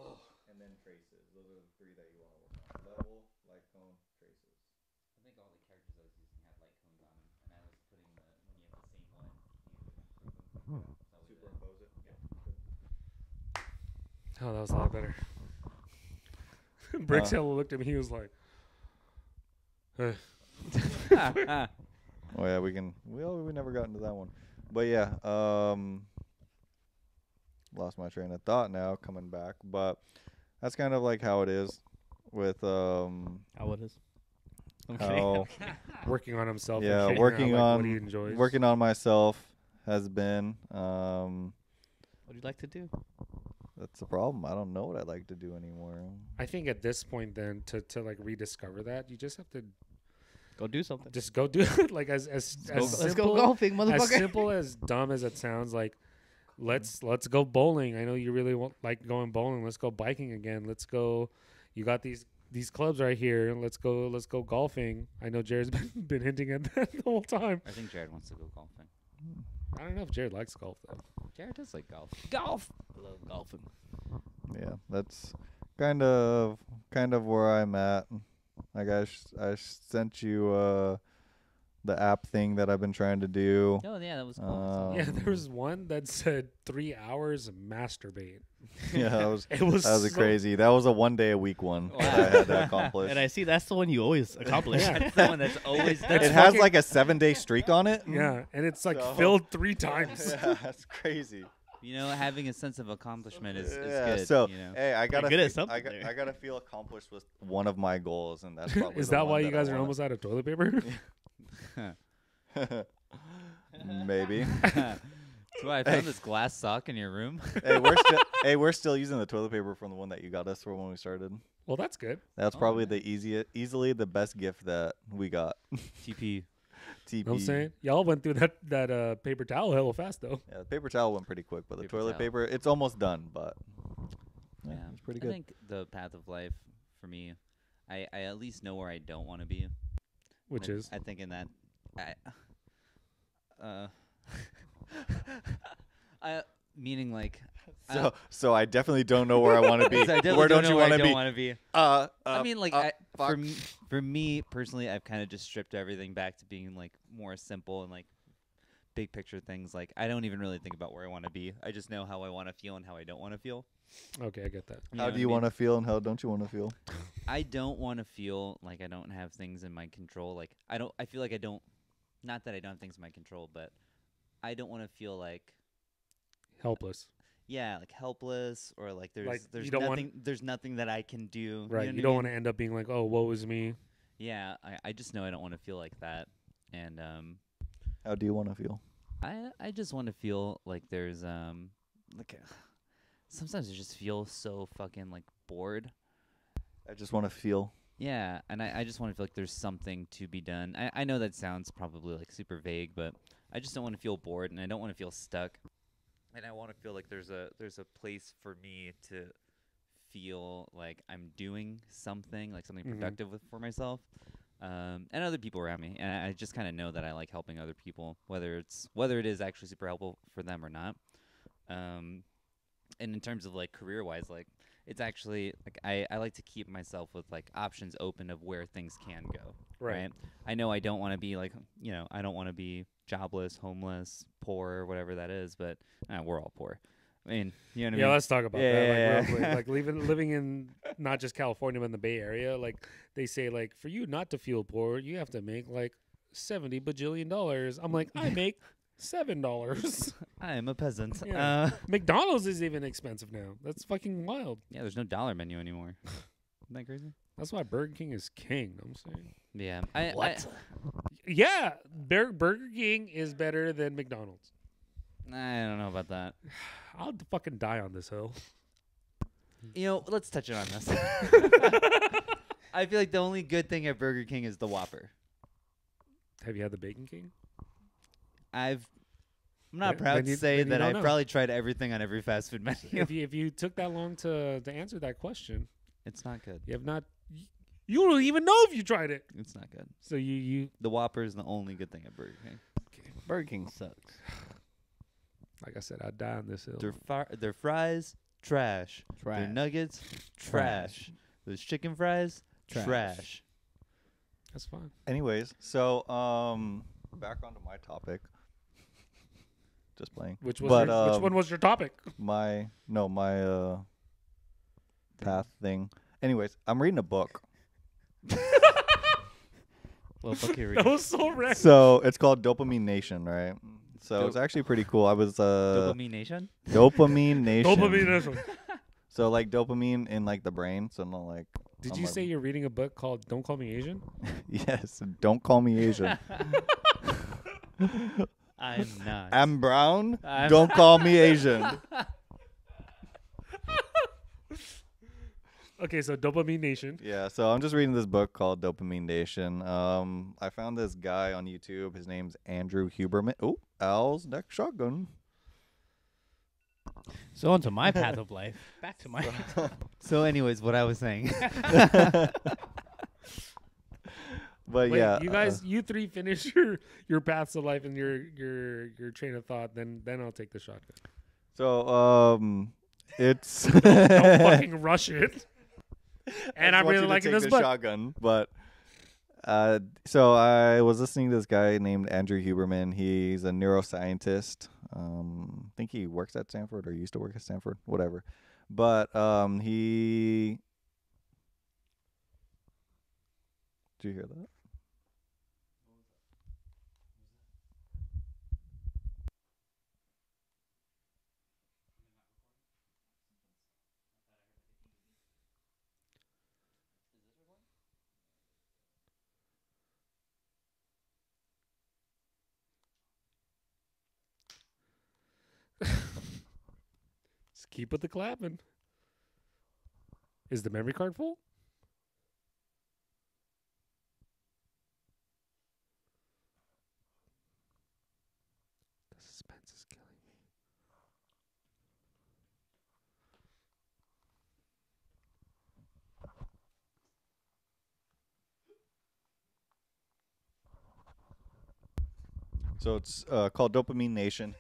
And then traces. Those are the three that you want to work on: level, light cone, traces. I think all the characters I was using had light cones on them, and I was putting when you have the same one, you improve them. That was Superimpose it. Yeah. Oh, that was a lot better. Bricktail looked at me. He was like, Oh yeah, we never got into that one. But yeah, lost my train of thought now coming back, but that's kind of like how it is with How it is. how working on himself. and yeah, figuring working out, like, on what he enjoys. working on myself has been What do you like to do? that's the problem. I don't know what I like to do anymore. I think at this point, then to like rediscover that, you just have to Go do something. just go do it. Like as Let's simple, go golfing, as motherfucker. simple as dumb as it sounds. Like let's go bowling. I know you really like going bowling. Let's go biking again. Let's go. You got these clubs right here. Let's go golfing. I know Jared's been hinting at that the whole time. I think Jared wants to go golfing. I don't know if Jared likes golf though. Jared does like golf. Golf. I love golfing. Yeah, that's kind of where I'm at. Like I sent you the app thing that I've been trying to do. Oh yeah, that was cool. Yeah, there was one that said 3 hours of masturbate. Yeah, that was It was that was so- crazy. That was a 1 day a week one that I had to accomplish. And I see that's the one you always accomplish. Yeah. That's the one that's always done. It's It has fucking- like a 7-day streak on it. Yeah, and it's like So- filled 3 times. Yeah, that's crazy. You know, having a sense of accomplishment is Yeah, good. so you know? hey, I gotta good at fe- something I, got, there. I gotta feel accomplished with one of my goals, and that's probably Is the that one why you I guys are wanna- almost out of toilet paper? Maybe. So I found this glass sock in your room. We're still using the toilet paper from the one that you got us for when we started. Well, that's good. That's Oh, probably nice. easily the best gift that we got. TP. TP. Know what I'm saying? Y'all went through that paper towel hella fast though. Yeah, the paper towel went pretty quick, but the Paper toilet towel. paper, it's almost done, but yeah, it's pretty I good. think the path of life for me, I at least know where I don't want to be. Which is I think in that, uh, meaning like. So I definitely don't know where I want to be. I definitely Where don't know you where want I to be? don't want to be. I mean, like, fuck. for me personally, I've kind of just stripped everything back to being like more simple and like big picture things. Like, I don't even really think about where I want to be. I just know how I want to feel and how I don't want to feel. okay. I get that. How do you want to feel and how don't you want to feel? I don't want to feel like I don't have things in my control. Like, I feel like I don't. Not that I don't have things in my control, but I don't want to feel like. Helpless. Yeah, like helpless, or like Like, there's you don't want- there's nothing that I can do. Right. You, know You don't what want to end up being like, oh, woe is me. Yeah, I just know I don't want to feel like that, and How do you want to feel? I just want to feel like there's like sometimes I just feel so fucking like bored. I just want to feel. Yeah, and I just want to feel like there's something to be done. I know that sounds probably like super vague, but I just don't want to feel bored, and I don't want to feel stuck. And I want to feel like there's a place for me to feel like I'm doing something, like something Mhm. productive for myself, and other people around me. And I just kind of know that I like helping other people, whether it is actually super helpful for them or not. And in terms of like career wise, like it's actually like I like to keep myself with like options open of where things can go. Right. I know I don't want to be like, I don't want to be jobless, homeless, poor, whatever that is, but we're all poor. I mean, you know what I Yeah, mean? let's talk about Yeah, that. Like, yeah, real yeah. quick. Like living in not just California but in the Bay Area. Like they say, like for you not to feel poor, you have to make like $70 bajillion. I'm like, I make $7. I am a peasant. Yeah. McDonald's is even expensive now. That's fucking wild. Yeah, there's no dollar menu anymore. Isn't that crazy? That's why Burger King is king. I'm saying. Yeah. Yeah, Burger King is better than McDonald's. I don't know about that. I'll fucking die on this hill. Let's touch on this. I feel like the only good thing at Burger King is the Whopper. Have you had the Bacon King? I'm not Then- proud then to you- say then you that don't I've know. probably tried everything on every fast food menu. If you took that long to answer that question, It's not good. you have not. You don't even know if you tried it. It's not good. So you The Whopper is the only good thing at Burger King. Burger King sucks. like I said, I'd die on this hill. Their fries, trash. Their Trash. nuggets, trash. Those chicken fries, Trash. trash. That's fine. Anyways, so back onto my topic. Just playing. Which was But, which one was your topic? My path thing. Anyways, I'm reading a book. Well, fuck here we That go. was so random. So it's called Dopamine Nation, right? So it's actually pretty cool. I was Dopamine Nation? Dopamine Nation. Dopamine. This one. So like dopamine in like the brain. So not like. Did I'm you a- say you're reading a book called "Don't Call Me Asian"? Yes. Don't call me Asian. I'm not. I'm brown. I'm- Don't call me Asian. Okay, so Dopamine Nation. Yeah, so I'm just reading this book called Dopamine Nation. I found this guy on YouTube. His name's Andrew Huberman. Oh, Al's next shotgun. So onto my path of life. Back to my. So, anyways, what I was saying. But Wait, yeah, you guys, you three finish your paths of life and your train of thought. Then I'll take the shotgun. so it's. Don't fucking rush it. And I'm really liking this book. Shotgun, but so I was listening to this guy named Andrew Huberman. He's a neuroscientist. I think he works at Stanford or used to work at Stanford, whatever. But he. Did you hear that? Just keep with the clapping. Is the memory card full? So it's called Dopamine Nation.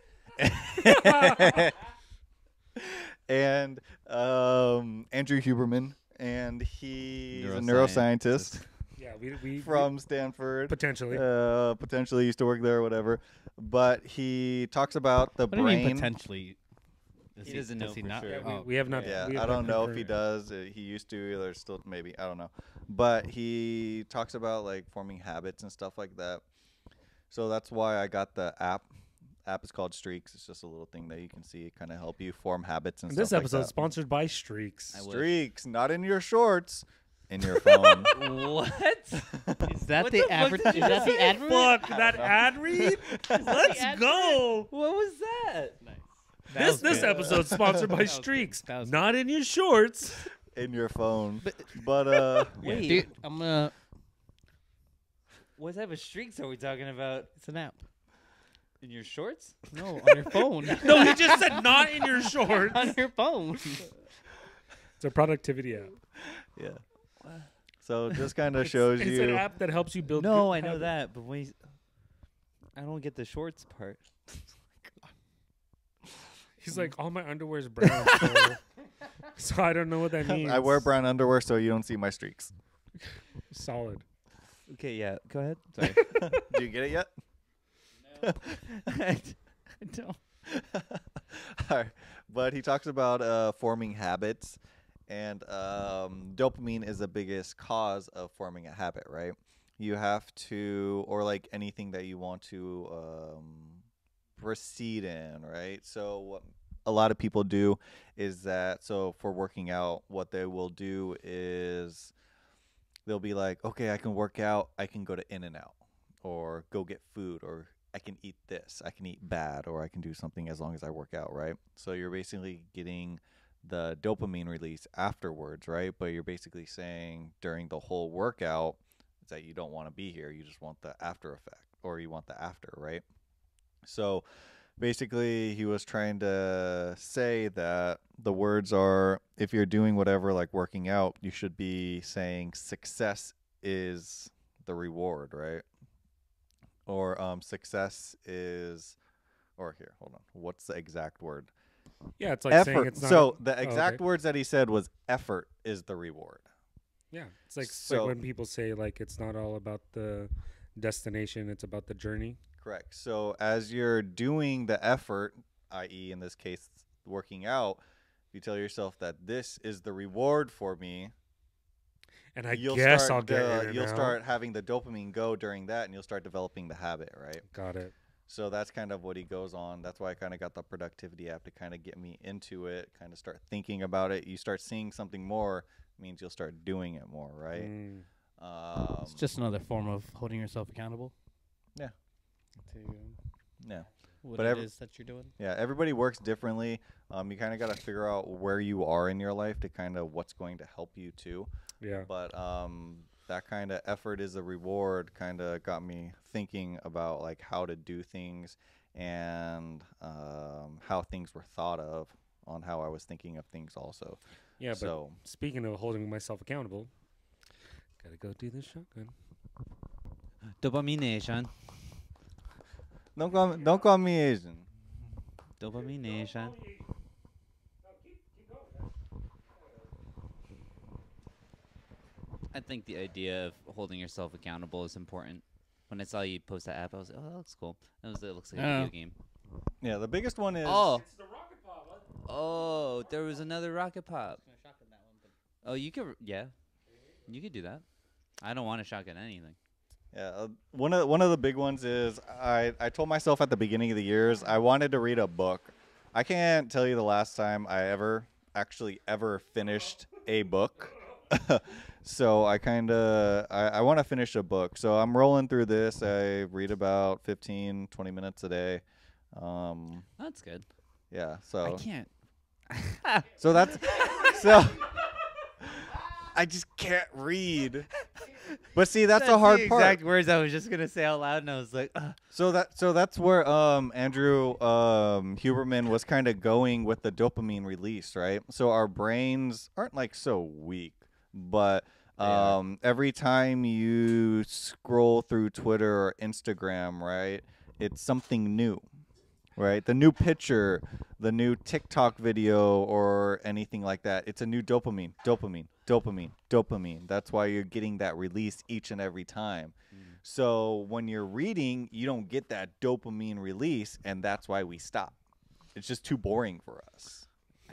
And Andrew Huberman, and he's a neuroscientist Yeah, we from Stanford. potentially. Potentially used to work there or whatever. But he talks about the What do you brain. mean potentially? He doesn't know does he for not? sure. Yeah, Oh. we have not. Yeah, we have I don't not know if he confirmed. does. He used to. There's still maybe. I don't know. But he talks about like forming habits and stuff like that. So that's why I got the app. App is called Streaks. It's just a little thing that you can see, kind of help you form habits and And stuff this like episode is that. sponsored by Streaks. I wish. Streaks, not in your shorts, in your phone. What? Is that What the the fuck advert? did Is you that just the say? advert? Fuck that ad read. Let's ad go. What was that? Nice. That was This good. episode sponsored by That was good. Streaks. That was Not in your shorts. In your phone. But- But Wait. Dude, I'm gonna. What type of streaks are we talking about? It's an app. In your shorts? No, on your phone. No, he just said not in your shorts. on your phone. It's a productivity app. yeah. So it just kind of shows It's you. an app that helps you build. No, good I know habits. that, but when I don't get the shorts part. He's like, all my underwear is brown, so I don't know what that means. I wear brown underwear so you don't see my streaks. Solid. Okay, yeah, go ahead. Sorry. Do you get it yet? I don't. Alright. But he talks about forming habits, and dopamine is the biggest cause of forming a habit, right? You have to, or like anything that you want to proceed in, right? So what a lot of people do is that, so for working out, what they will do is they'll be like, okay, I can work out, I can go to In-N-Out, or go get food, or I can eat this, I can eat bad, or I can do something as long as I work out, right? So you're basically getting the dopamine release afterwards, right? But you're basically saying during the whole workout is that you don't want to be here, you just want the after effect, or you want the after, right? So basically he was trying to say that the words are, if you're doing whatever like working out, you should be saying success is the reward, right? Or success is, or here, hold on. What's the exact word? Yeah, it's like saying Effort. it's not. So the exact okay. words that he said was effort is the reward. Yeah, it's like So- when people say like it's not all about the destination; it's about the journey. Correct. So as you're doing the effort, i.e. in this case working out, you tell yourself that this is the reward for me. And I You'll guess start I'll get the- here You'll now. start having the dopamine go during that, and you'll start developing the habit, right? Got it. So that's kind of what he goes on. That's why I kind of got the productivity app to kind of get me into it, kind of start thinking about it. You start seeing something more, means you'll start doing it more, right? It's just another form of holding yourself accountable. Yeah. To Yeah. what But it every- is that you're doing. Yeah, everybody works differently. You kind of got to figure out where you are in your life to kind of what's going to help you too. Yeah. But that kind of effort is a reward kind of got me thinking about like how to do things and how things were thought of on how I was thinking of things also. Yeah, but So speaking of holding myself accountable, gotta go do this shotgun. Dopamination. don't call me Asian. Dopamination. I think the idea of holding yourself accountable is important. When I saw you post that app, I was like, oh, that looks cool. It looks like a Yeah. video game. Yeah, the biggest one is Oh. Oh, there was another rocket pop. Oh, you could, yeah. You could do that. I don't want to shotgun anything. Yeah, one of the big ones is I told myself at the beginning of the years I wanted to read a book. I can't tell you the last time I ever finished a book. So I kind of I want to finish a book. So I'm rolling through this. I read about 15, 20 minutes a day. That's good. Yeah, I so can't. so that's so I just can't read. But see, that's the hard part. Exact words I was just gonna say out loud, and I was like, So that's where Andrew Huberman was kind of going with the dopamine release, right? So our brains aren't like so weak, but every time you scroll through Twitter or Instagram, right, it's something new, right? The new picture, the new TikTok video, or anything like that. It's a new dopamine, dopamine, dopamine, dopamine. That's why you're getting that release each and every time. So when you're reading, you don't get that dopamine release, and that's why we stop. It's just too boring for us.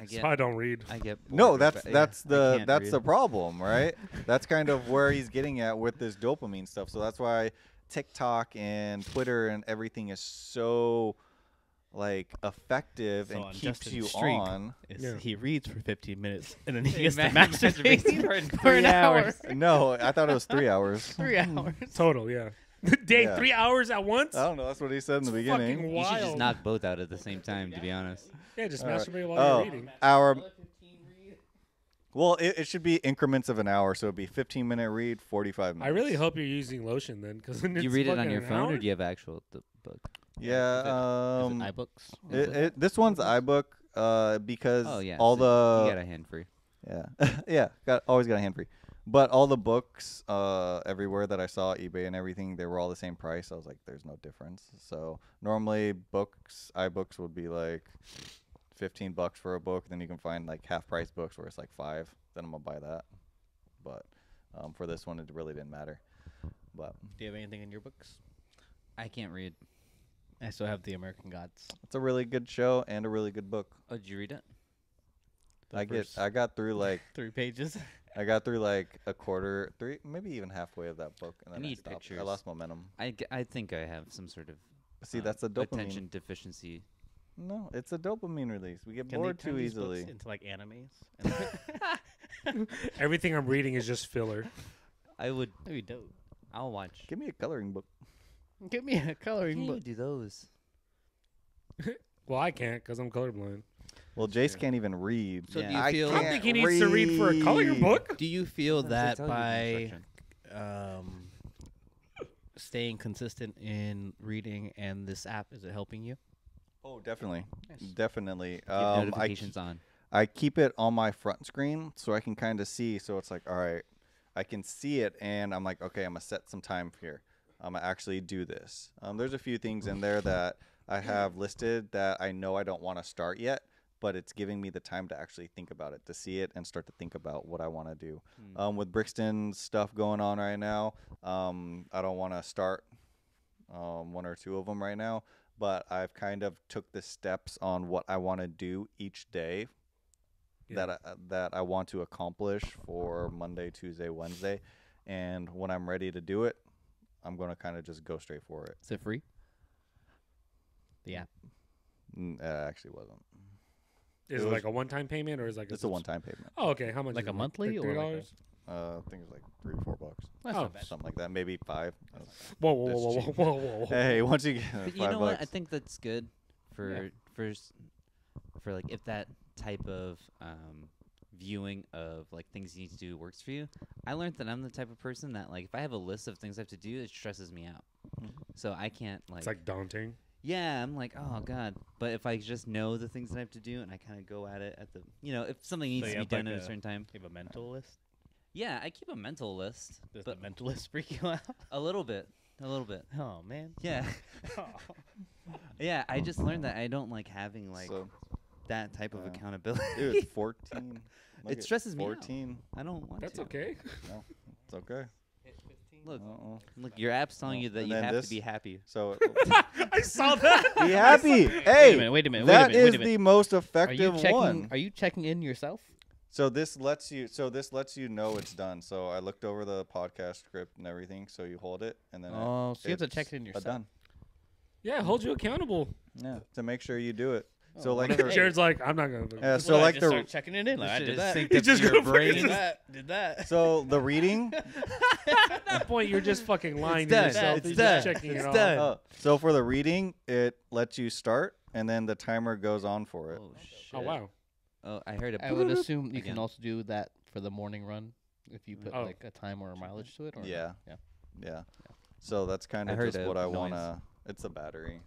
So I don't read. I get bored No, with that's it. that's Yeah, I the can't that's read. the problem, right? That's kind of where he's getting at with this dopamine stuff. So that's why TikTok and Twitter and everything is so like effective So and on keeps Justin's you streak, on. Yeah. He reads for 15 minutes and then he Hey, gets to man, masturbate masturbates for for an 3 hour. hours. No, I thought it was 3 hours. 3 hours. Total, yeah. Dang, Yeah. 3 hours at once? I don't know. That's what he said in the beginning. Fucking You should wild. just knock both out at the same time, to be honest. Yeah, just All right. masturbate while Oh, you're reading. our well, it should be increments of an hour, so it'd be 15-minute read, 45 minutes. I really hope you're using lotion then, because Do you read it on your phone, or do you have actual book? Yeah. Is it iBooks? This one's iBook because Oh yeah, all so you the got a hand free. yeah yeah always got a hand free, but all the books everywhere that I saw eBay and everything, they were all the same price. I was like, there's no difference. So normally iBooks would be like $15 for a book. Then you can find like half price books where it's like $5. Then I'm gonna buy that. But for this one, it really didn't matter. But Do you have anything in your books? I can't read. I still have The American Gods. it's a really good show and a really good book. Oh, did you read it? I got through like 3 pages. I got through like a quarter, maybe even halfway of that book, and I then I need stopped. I pictures. lost momentum. I think I have some sort of See, that's a dopamine. attention deficiency. No, it's a dopamine release. We get Can bored they turn too these books easily. into like animes? Everything I'm reading is just filler. I would. That'd be dope. I'll watch. Give me a coloring book. Give me a coloring Can you book. do those? Well, I can't because I'm colorblind. Well, Jace can't even read. So Yeah. do you I feel? I don't can't think he needs to read for a coloring book. Do you feel Sometimes that they tell you the by instruction. staying consistent in reading and this app, is it helping you? Oh, definitely, Nice. definitely. Keep I notifications on. I keep it on my front screen so I can kind of see. So it's like, all right, I can see it, and I'm like, okay, I'm gonna set some time here. I'm gonna actually do this. There's a few things in there that I have listed that I know I don't want to start yet, but it's giving me the time to actually think about it, to see it, and start to think about what I want to do. With Brixton's stuff going on right now, I don't want to start one or two of them right now, but I've kind of took the steps on what I want to do each day that I want to accomplish for Monday, Tuesday, Wednesday, and when I'm ready to do it, I'm gonna kind of just go straight for it. Is it free? The app. It actually wasn't. Is It it was- like a one-time payment or is it like It's a one-time payment. Oh, okay. How much? Like is a it? monthly or like $3? I think it's like $3 or $4, That's Oh. not bad. something like that. Maybe $5. Whoa, whoa, That's whoa, whoa, cheap. whoa, whoa, whoa. Hey, once you get But $5, you know what? I think that's good for Yeah. for like if that type of viewing of like things you need to do works for you. I learned that I'm the type of person that like if I have a list of things I have to do, it stresses me out. So I can't like, It's like daunting. yeah, I'm like, oh god. But if I just know the things that I have to do and I kind of go at it at the, if something needs you to be have, done like, at a certain time. You have a mental list? Yeah, I keep a mental list, Does but the mental list freak you out? a little bit. Oh, man. Yeah. Yeah, I just learned that I don't like having like So, that type of yeah. accountability. dude, 14. Look It at stresses me out. 14. I don't want That's to. okay. No, it's okay. Look, Uh-uh. look, your app's telling Oh, you that and you then have this- to be happy. So I saw that. be happy. Hey, Wait a minute. that is wait a minute. the most Are you effective checking? one. Are you checking in yourself? So this lets you know it's done. So I looked over the podcast script and everything. So you hold it and then Oh, so you have to check it's it in yourself. done. Yeah, hold you accountable. Yeah, to make sure you do it. So Oh, like what the if- Jared's like, I'm not gonna. yeah, so Well, I like just the start checking it in. Like, I Shit did is that. synced He up just to your go brain. Did that. Did that. so the reading. At that point, you're just fucking lying to done. yourself. It's You're done. just checking It's it off. done. Oh, so for the reading, it lets you start, and then the timer goes on for it. Oh shit. Oh wow. Oh, I heard it. I would assume you again. can also do that for the morning run if you put Oh. like a time or a mileage to it. Or no? Yeah. Yeah. Yeah. So that's kind I of heard just a what I noise. wanna. It's a battery.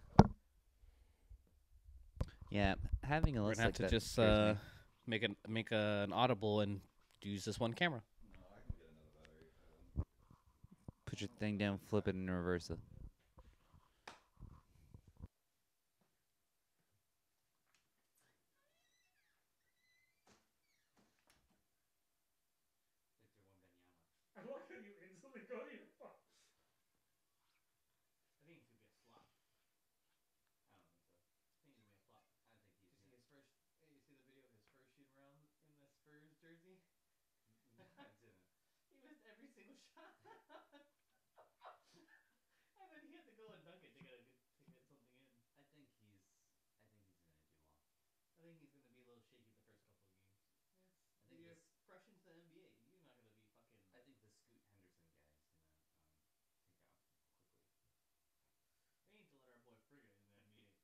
Yeah, having a We're list gonna have like to that just scares me. make an audible and use this one camera. Put your thing down, flip it, and reverse it. And then he had to go and dunk it to get something in. I think he's gonna do well. I think he's gonna be a little shaky the first couple of games. I think You're this. fresh into the NBA. You're not gonna be fucking. I think the Scoot Henderson guy is gonna take out quickly. We need to let our boy Frigga in the NBA. Yeah.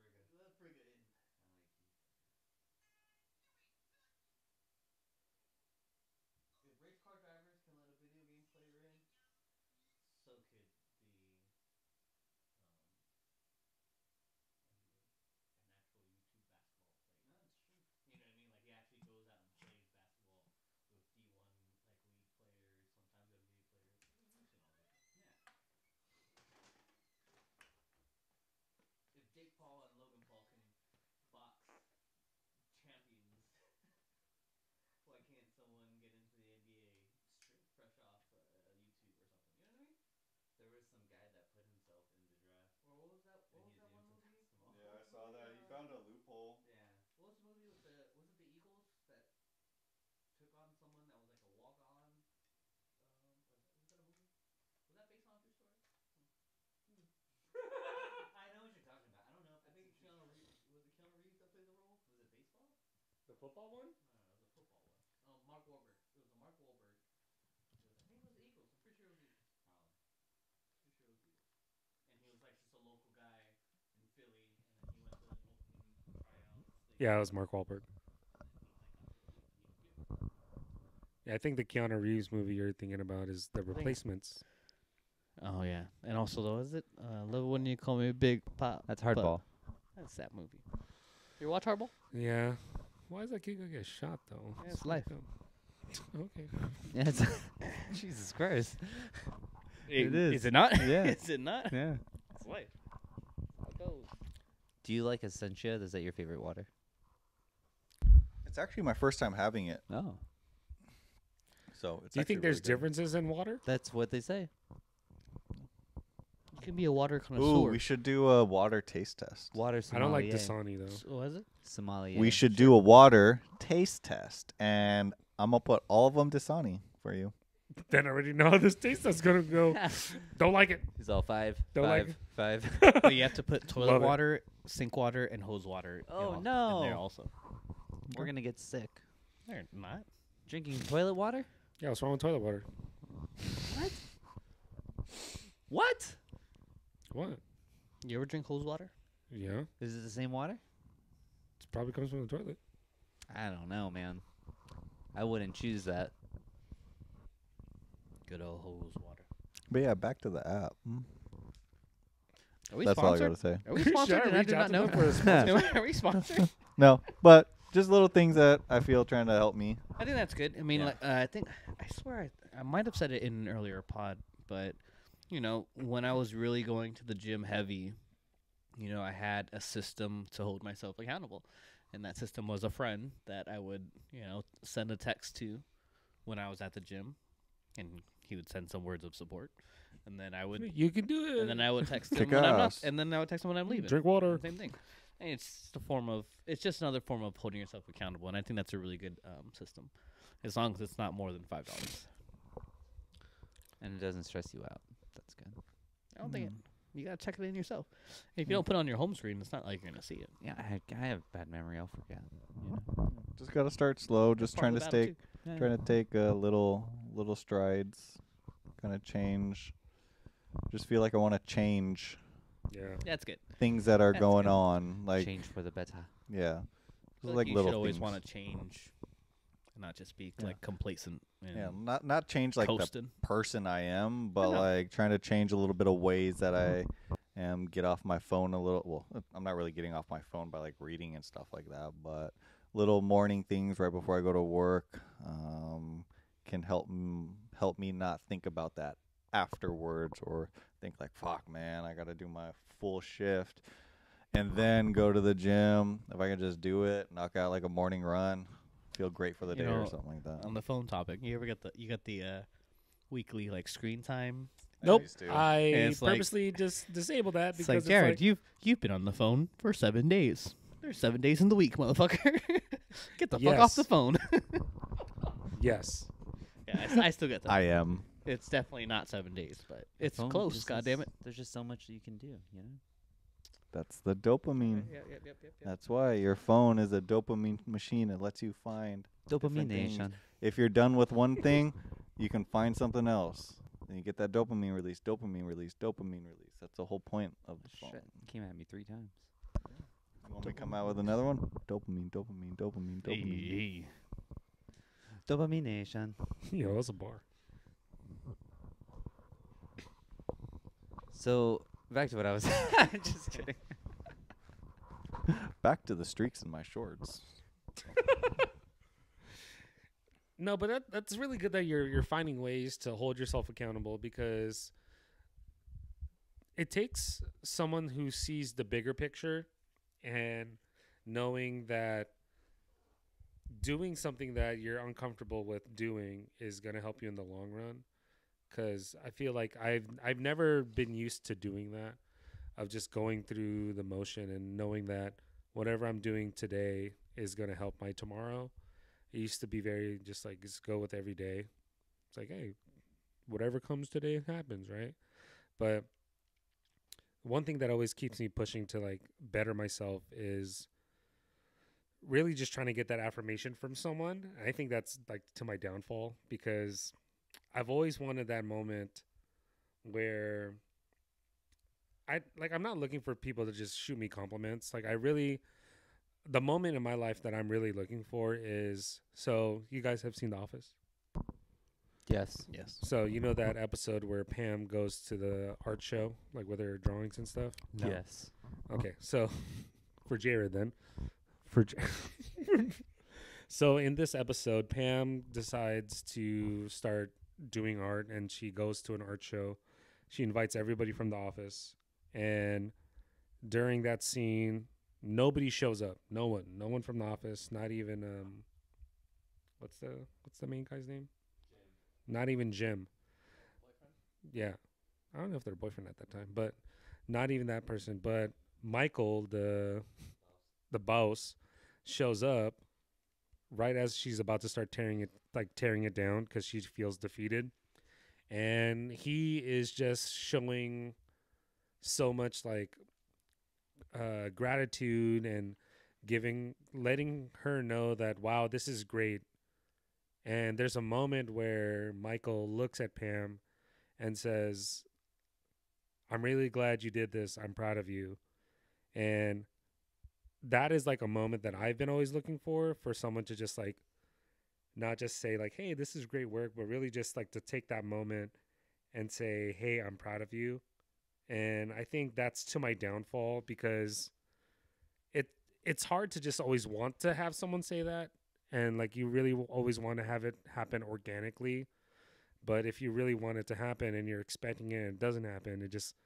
D Frigga. Let Frigga in. I like D If race car drivers can let a video game player in, so could the an actual YouTube basketball player. No, it's true. You know what I mean? Like he actually goes out and plays basketball with D1 like league players, sometimes NBA players. We've seen all this. Yeah. If Jake Paul and Logan Paul can box champions, why can't someone get into the NBA It's true. fresh off YouTube or something? You know what I mean? There was some guy that put himself in the draft. Or what was that? What and was he that didn't one even movie? basketball. Yeah, What I was saw the that. movie, You found a loophole. Yeah. What was the movie with the? Was it the Eagles that took on someone that was like a walk on? Was that a movie? Was that based on a true story? I know what you're talking about. I don't know if I it's think a true Keanu story. Reeves was it Keanu Reeves that played the role? Was it baseball? The football one? No, it was a football one. Oh, Mark Wahlberg. It was a Mark Wahlberg. I think it was the Eagles. I'm pretty sure it was the Eagles. Probably. Pretty sure it was the Eagles. And he was like just a local guy in Philly, and then he went to an opening tryouts thing. Yeah, it was Mark Wahlberg. And then he like got to the league. He was good. Yeah, I think the Keanu Reeves movie you're thinking about is The Replacements. Oh yeah, and also though, is it Love When You Call Me Big Pop? That's But hardball. That's that movie. You watch Hardball? Yeah. Why is that kid gonna get shot though? Yeah, it's life. Okay. Yeah, it's Jesus Christ. It is. Is it not? Yeah. Is it not? Yeah. It's life. How it goes. Do you like Essentia? Is that your favorite water? It's actually my first time having it, Oh. so it's. Do you actually think there's really good. differences in water? That's what they say. You can be a water connoisseur. Ooh, we should do a water taste test. Water I don't like sommelier. Dasani though. What is it? Sommelier. We should do a water taste test, and I'm gonna put all of them Dasani for you. Then I already know how this taste that's gonna go. Don't like it. He's all five. Don't like five. But you have to put toilet Love it. water, sink water, and hose water. Oh, in no. there also. We're gonna get sick. They're not. Drinking toilet water? Yeah, what's wrong with toilet water? What? What? What? You ever drink hose water? Yeah, Is it the same water? it probably comes from the toilet. I don't know, man. I wouldn't choose that. Good old hose water. But yeah, back to the app. Are we That's all I sponsored? gotta say. Are we Should sponsored? I And I reach did out not to know. them for a sponsor? Are we sponsored? No, but just little things that I feel trying to help me. I think that's good. I mean, Yeah. like, I think I swear I might have said it in an earlier pod, but you know, when I was really going to the gym heavy, you know, I had a system to hold myself accountable, and that system was a friend that I would, you know, send a text to when I was at the gym, and he would send some words of support, and then I would, You can do it. and then I would text him Kick when I'm not, ass. and then I would text him when I'm leaving. Drink water. Same thing. And it's just a form of, it's just another form of holding yourself accountable, and I think that's a really good system, as long as it's not more than $5. And it doesn't stress you out. That's good. I don't think it. You gotta check it in yourself. If you don't put it on your home screen, it's not like you're gonna see it. Yeah, I have bad memory. I'll forget. You know? Just gotta start slow. That's Just part trying of to the battle, stay, too. trying to take little strides. Kind of change. Just feel like I want to change Yeah. That's good. things that are That's going good. on. Like Change for the better. yeah, I feel just like you little should always things. want to change, and not just be like complacent and Yeah, not change like the coasting. person I am, but know. like trying to change a little bit of ways that I am. Get off my phone a little. Well, I'm not really getting off my phone by like reading and stuff like that, but little morning things right before I go to work can help me not think about that afterwards, or think like, fuck man, I gotta do my full shift and then go to the gym. If I can just do it, knock out like a morning run, feel great for the You day or know, something like that. On the phone topic, you ever get the weekly like screen time? Nope. used to. I it's like- purposely disabled that It's because like Jared, you've been on the phone for 7 days. There's 7 days in the week, motherfucker. Get the fuck off Yes. the phone. yes. Yeah, I still get that. I am. It's definitely not 7 days, but it's Phone close. just God is- damn it. There's just so much that you can do, you know? That's the dopamine. Yep. That's why your phone is a dopamine machine. It lets you find different things. Dopamine. If you're done with one thing, you can find something else. And you get that dopamine release, dopamine release, dopamine release. That's the whole point of the phone. Shit, came at me 3 times. You want me to come out with another one? Dopamine, dopamine, dopamine, dopamine. Dopamination. Yo, that's a bar. So, back to what I was just kidding. Back to the streaks in my shorts. No, but that's really good that you're finding ways to hold yourself accountable, because it takes someone who sees the bigger picture and knowing that doing something that you're uncomfortable with doing is going to help you in the long run. Because I feel like I've never been used to doing that, of just going through the motion and knowing that whatever I'm doing today is going to help my tomorrow. It used to be very just go with every day. It's like, hey, whatever comes today, it happens, right? But one thing that always keeps me pushing to like better myself is really just trying to get that affirmation from someone. I think that's like to my downfall, because I've always wanted that moment where I'm not looking for people to just shoot me compliments. Like the moment in my life that I'm really looking for is, so you guys have seen The Office? Yes. Yes. So you know that episode where Pam goes to the art show, like with her drawings and stuff? No. Yes. Okay, so for Jared then. So in this episode, Pam decides to start doing art, and she goes to an art show. She invites everybody from the office, and during that scene, nobody shows up. No one from the office, not even what's the main guy's name? Not even Jim. Yeah. I don't know if they're boyfriend at that time, but not even that person. But Michael, the boss, shows up right as she's about to start tearing it down, because she feels defeated. And he is just showing so much gratitude and letting her know that, wow, this is great. And there's a moment where Michael looks at Pam and says, I'm really glad you did this. I'm proud of you. And that is like a moment that I've been always looking for someone to just like, not just say like, hey, this is great work, but really just like to take that moment and say, hey, I'm proud of you. And I think that's to my downfall, because it's hard to just always want to have someone say that. And like, you really always want to have it happen organically. But if you really want it to happen and you're expecting it and it doesn't happen, it just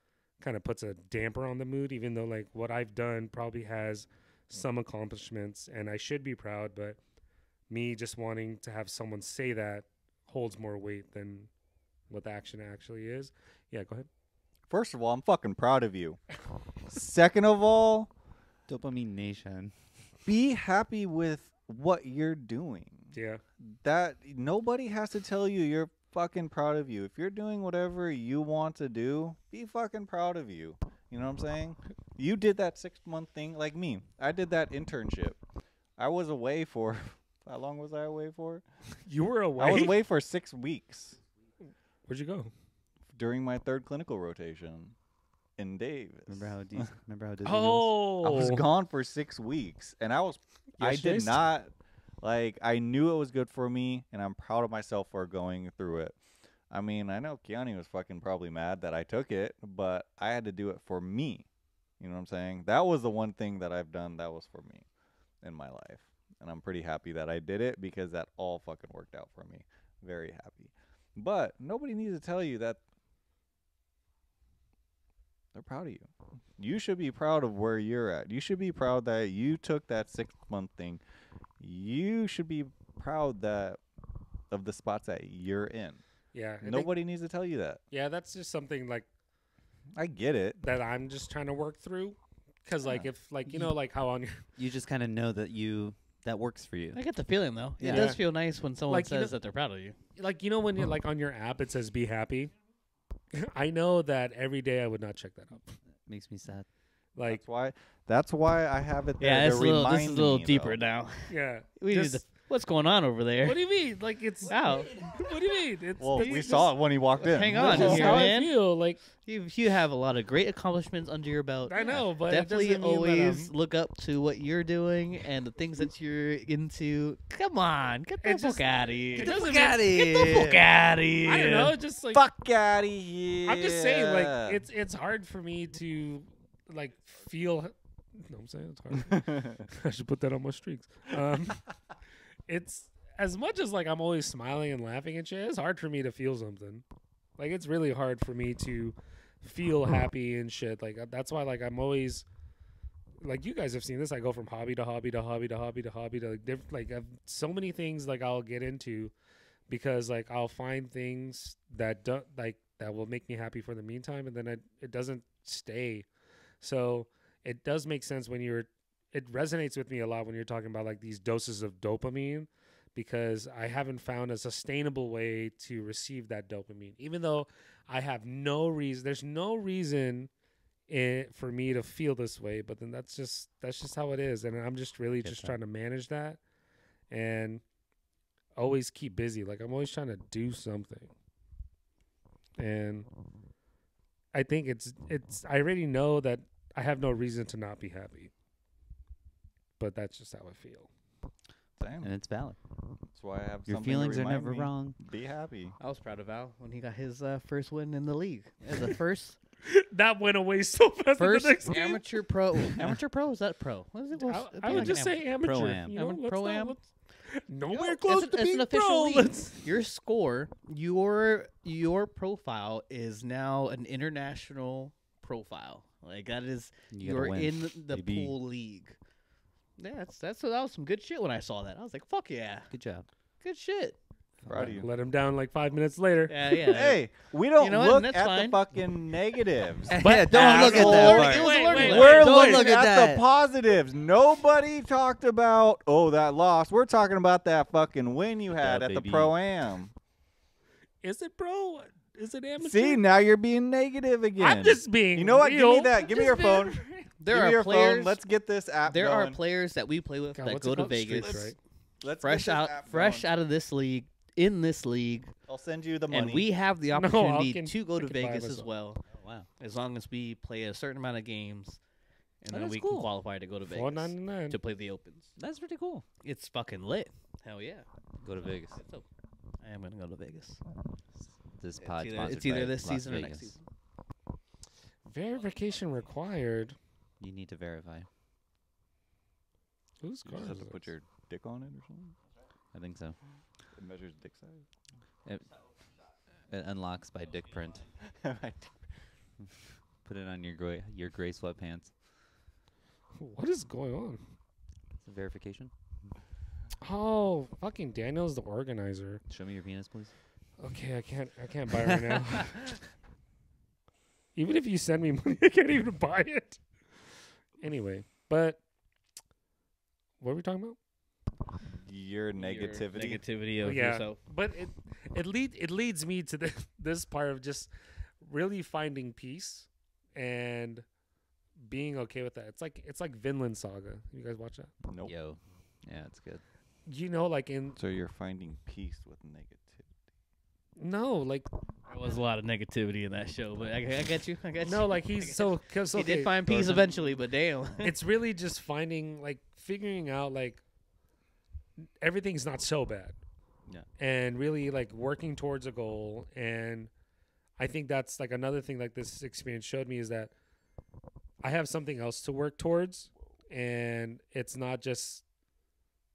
kind of puts a damper on the mood, even though like what I've done probably has some accomplishments and I should be proud. But me just wanting to have someone say that holds more weight than what the action actually is. Yeah, go ahead. First of all, I'm fucking proud of you. Second of all, Dopamine Nation. be happy with what you're doing. Yeah. That nobody has to tell you you're fucking proud of you. If you're doing whatever you want to do, be fucking proud of you. You know what I'm saying? You did that 6-month thing like me. I did that internship. I was away for how long was I away for? You were away? I was away for 6 weeks Where'd you go? during my 3rd clinical rotation in Davis. Remember how Disney was? Oh. I was gone for 6 weeks, and I did Yesterday's? not, I knew it was good for me, and I'm proud of myself for going through it. I mean, I know Keanu was fucking probably mad that I took it, but I had to do it for me. You know what I'm saying? That was the one thing that I've done that was for me in my life. And I'm pretty happy that I did it, because that all fucking worked out for me. Very happy. But nobody needs to tell you that they're proud of you. You should be proud of where you're at. You should be proud that you took that 6-month thing. You should be proud of the spots that you're in. Yeah. I think- Nobody needs to tell you that. yeah, that's just something like I get it. that I'm just trying to work through. Because like Yeah. if like, you know, like how on your You just kind of know that you that works for you. I get the feeling though. Yeah. It does feel nice when someone Like, you says know- that they're proud of you. Like, you know, when you're like on your app, it says "Be happy." I know that every day I would not check that up. Makes me sad. Like, That's why I have it there Yeah, to this is a remind little me, deeper though. now. yeah. We need just- to, what's going on over there? What do you mean? Like, it's Wow. What do you mean? It's Well, that's we just- saw it when he walked in. Hang That's on just here, how man. I feel. Like, You have a lot of great accomplishments under your belt. I know, but it Definitely doesn't mean that always look up to what you're doing and the things that you're into. Come on, get the It just- fuck out of here. it doesn't Get the fuck out of here. I don't know. It's just like Fuck out of here. I'm just saying. Like, it's hard for me to like feel. No, I'm saying it's hard. I should put that on my streaks. It's as much as like I'm always smiling and laughing and shit. It's hard for me to feel something. Like, it's really hard for me to feel happy and shit. Like, that's why like I'm always like, you guys have seen this. I go from hobby to hobby to hobby to hobby to hobby to like different. Like, I've so many things like I'll get into because like I'll find things that don't like that will make me happy for the meantime, and then it doesn't stay. So it does make sense when it resonates with me a lot when you're talking about like these doses of dopamine, because I haven't found a sustainable way to receive that dopamine, even though I have no reason. There's no reason for me to feel this way, but then that's just how it is, and I'm just really just trying to manage that and always keep busy. Like, I'm always trying to do something, and I think it's I already know that I have no reason to not be happy, but that's just how I feel. Damn. And it's valid. That's why I have Your something to feelings are remind never me. wrong. Be happy. I was proud of Al when he got his first win in the league. The first That went away so fast. first the next game. amateur pro. Amateur pro? Is that pro? What is it? I would just say amateur. Pro-am. You know, let's Pro-am? not- Nowhere It's close an- to it's being an official pro. league. Let's- Your score, your profile is now an international profile. Like, that is, You gotta you're win, in the baby. pool league. Yeah, that was some good shit when I saw that. I was like, fuck yeah, Good job. good shit. Proud of you. Let him down like 5 minutes later. Yeah, yeah. Hey, we don't You know what? look That's at fine. the fucking negatives. But don't look at asshole. that. Wait, It was a wait, learning wait, lesson. We're Don't looking look at at that. the positives. Nobody talked about, that loss. We're talking about that fucking win you had Yeah, at the baby. Pro-Am. Is it pro? Is it amateur? See, now you're being negative again. I'm just being. You know what? Give me real. that. Give me your phone. There Give me are your players. phone. Let's get this app There going. are players that we play with God, that what's go it to called? Vegas, Streaks, right? Let's fresh get this out, app fresh going. out of this league, in this league, I'll send you the money. and we have the No, I opportunity can- to go I to can buy Vegas as myself. well, Wow. as long as we play a certain amount of games, and Oh, then that's we cool. can qualify to go to Vegas $4.99. to play the Opens. That's pretty cool. It's fucking lit. Hell yeah. Go to Vegas. So, I am gonna go to Vegas. This pod It's sponsored either by this Las season or Vegas. next season. Verification required. You need to verify. Whose You car just is have to this? put your dick on it or something. I think so. It measures dick size. It unlocks by dick print. Put it on your gray sweatpants. What is going on? It's a verification. Oh, fucking Daniel's the organizer. Show me your penis, please. Okay, I can't buy it right now. Even if you send me money, I can't even buy it. Anyway, but what were we talking about? Your negativity. Negativity of Yeah. yourself. But it leads me to this part of just really finding peace and being okay with that. It's like Vinland Saga. You guys watch that? Nope. Yo. Yeah, it's good. You know, like in So you're finding peace with negativity. no, like There was a lot of negativity in that show, but I get you. I get you. no, like he's so cause He okay, did find peace eventually, but damn. it's really just figuring out like everything's not so bad. Yeah. And really like working towards a goal. And I think that's like another thing like this experience showed me is that I have something else to work towards, and it's not just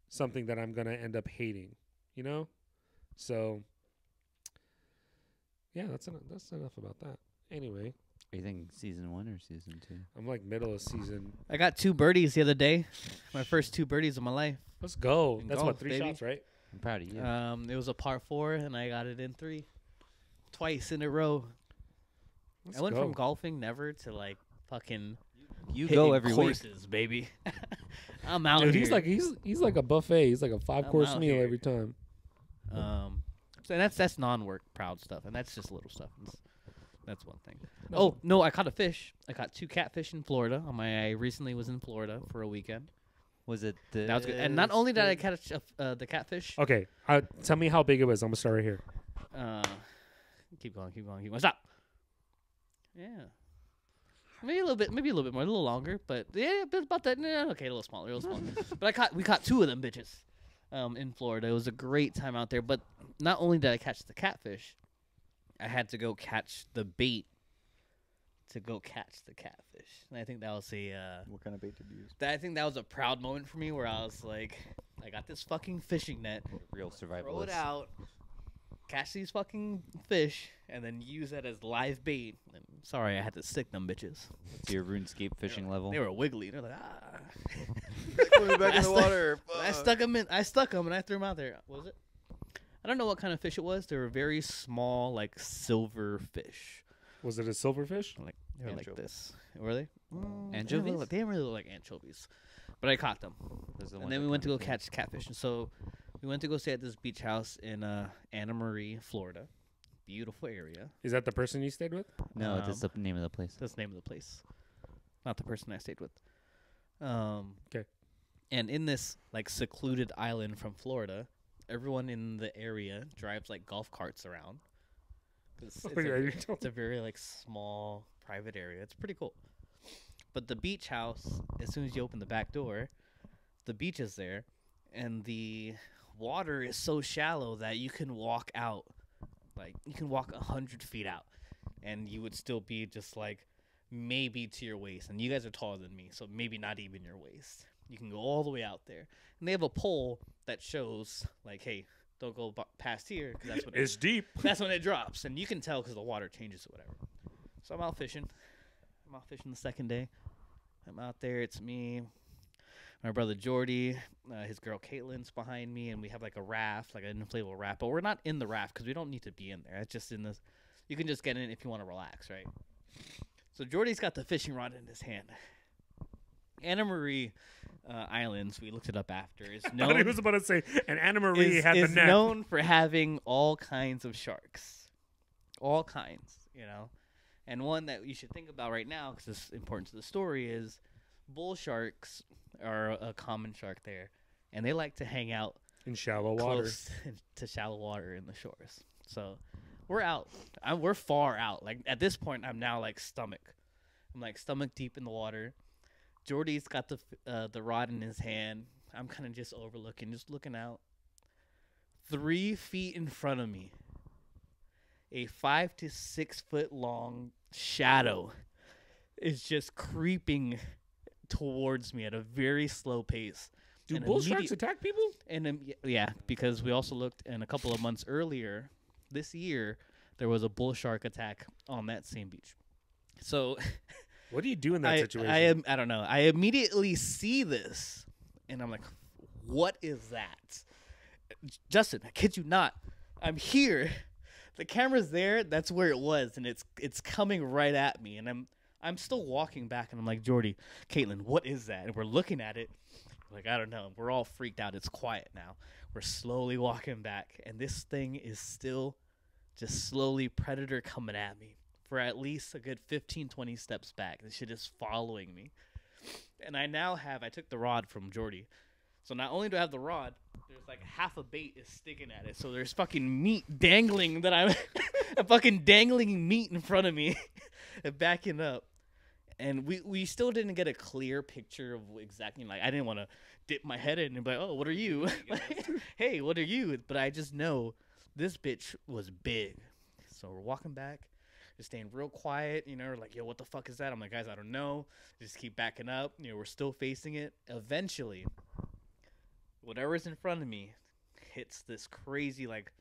something that I'm going to end up hating, you know? So yeah, that's enough about that. Anyway, Are you thinking season 1 or season 2? I'm like middle of season. I got 2 birdies the other day. My first 2 birdies of my life. Let's go. In That's golf, what, 3 baby. shots, right? I'm proud of you. It was a par 4, and I got it in 3, twice in a row. Let's I went go. from golfing never to like fucking you hitting go every week. courses, baby. I'm out Dude, here. he's like a buffet. He's like a 5-course out meal here. every time. So that's non-work proud stuff, and that's just little stuff. That's one thing. No. Oh no, I caught a fish. I caught 2 catfish in Florida. I recently was in Florida for a weekend. Was it the? That was good. And not only did I catch the catfish. Okay, tell me how big it was. I'm gonna start right here. Keep going. Stop. Yeah. Maybe a little bit more, a little longer, but yeah, about that. Yeah, okay, a little smaller. But we caught 2 of them bitches, in Florida. It was a great time out there. But not only did I catch the catfish, I had to go catch the bait to go catch the catfish. And I think that was What kind of bait did you use? I think that was a proud moment for me where I was like, I got this fucking fishing net, Real survivalist. throw it out, catch these fucking fish, and then use that as live bait. And sorry, I had to stick them bitches. To your RuneScape fishing level. They were wiggly. They're like, ah. Put me back in the water. I stuck them and I threw them out there. What was it? I don't know what kind of fish it was. They were very small, like silver fish. Was it a silverfish? They were like Anchovy. this. Were they? Anchovies? They didn't really look like anchovies. But I caught them. Those are the And ones then that we went to come go in. catch catfish. And so we went to go stay at this beach house in Anna Marie, Florida. Beautiful area. Is that the person you stayed with? No, that's the name of the place. That's the name of the place. Not the person I stayed with. Okay. And in this like secluded island from Florida, everyone in the area drives like golf carts around. 'Cause it's a very like small private area. It's pretty cool. But the beach house, as soon as you open the back door, the beach is there, and the water is so shallow that you can walk out, like you can walk 100 feet out, and you would still be just like maybe to your waist. And you guys are taller than me, so maybe not even your waist. You can go all the way out there, and they have a pole that shows like, hey, don't go past here because that's when It's deep. that's when it drops, and you can tell because the water changes or whatever. So I'm out fishing. The second day. I'm out there. It's me, my brother Jordy, his girl Caitlin's behind me, and we have like a raft, like an inflatable raft. But we're not in the raft because we don't need to be in there. It's just in this. You can just get in if you want to relax, right? So Jordy's got the fishing rod in his hand. Anna Marie Islands, we looked it up after, is I thought known he was about to say, and Anna Marie had is the net. known for having all kinds of sharks. All kinds, you know. And one that you should think about right now, because it's important to the story, is bull sharks are a common shark there. And they like to hang out In shallow water. close to shallow water in the shores. So we're out. We're far out. Like at this point, I'm now like stomach. I'm like stomach deep in the water. Jordy's got the rod in his hand. I'm kind of just overlooking, just looking out. 3 feet in front of me, a 5 to 6 foot long shadow is just creeping towards me at a very slow pace. Do And bull sharks attack people? And yeah, because we also looked, and a couple of months earlier, this year, there was a bull shark attack on that same beach. So What do you do in that situation? I don't know. I immediately see this, and I'm like, what is that? Justin, I kid you not. I'm here. The camera's there. That's where it was, and it's coming right at me. And I'm still walking back, and I'm like, Jordy, Caitlin, what is that? And we're looking at it. Like, I don't know. We're all freaked out. It's quiet now. We're slowly walking back, and this thing is still just slowly predator coming at me for at least a good 15, 20 steps back. This shit is following me. And I took the rod from Jordy. So not only do I have the rod, there's like half a bait is sticking at it. So there's fucking meat dangling that I'm a fucking dangling meat in front of me and backing up. And we still didn't get a clear picture of exactly, like, I didn't want to dip my head in and be like, oh, what are you? Like, hey, what are you? But I just know this bitch was big. So we're walking back, just staying real quiet, you know, like, yo, what the fuck is that? I'm like, guys, I don't know. Just keep backing up. You know, we're still facing it. Eventually, whatever's in front of me hits this crazy, like,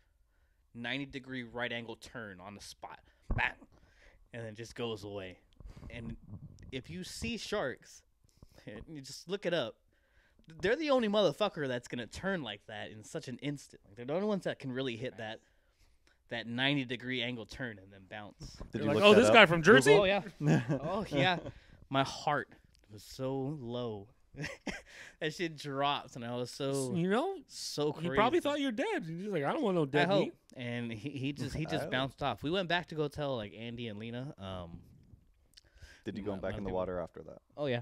90-degree right angle turn on the spot. Bang! And then just goes away. And if you see sharks, you just look it up. They're the only motherfucker that's going to turn like that in such an instant. Like, they're the only ones that can really hit that 90-degree angle turn and then bounce. Did You're you like, look oh, that this up? guy from Jersey? Oh, yeah. Oh, yeah. My heart was so low That shit dropped, and I was so He crazy. probably thought you're dead. He's like, I don't want no I dead hope. meat. And he just I hope. bounced off. We went back to go tell like Andy and Lena. Did you go back in the water after that? Oh yeah.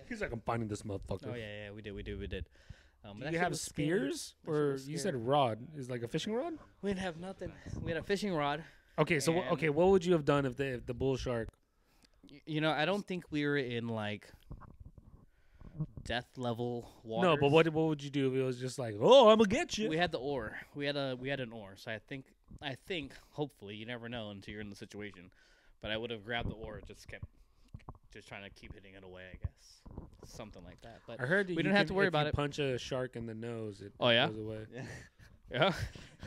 He's like, I'm finding this motherfucker. Oh yeah, we did. But Do that you shit have was scary. spears, That shit or was you said scary. rod? Is like a fishing rod? We didn't have nothing. We had a fishing rod. Okay, so And- what would you have done if the bull shark? You know, I don't think we were in like death level water. No, but what would you do if it was just like, oh, I'm gonna get you? We had the oar. We had an oar. So I think hopefully, you never know until you're in the situation. But I would have grabbed the oar, just trying to keep hitting it away, I guess. Something like that. But I heard that we you didn't have can- to worry if about you it. Punch a shark in the nose, it Oh, yeah? goes away. yeah.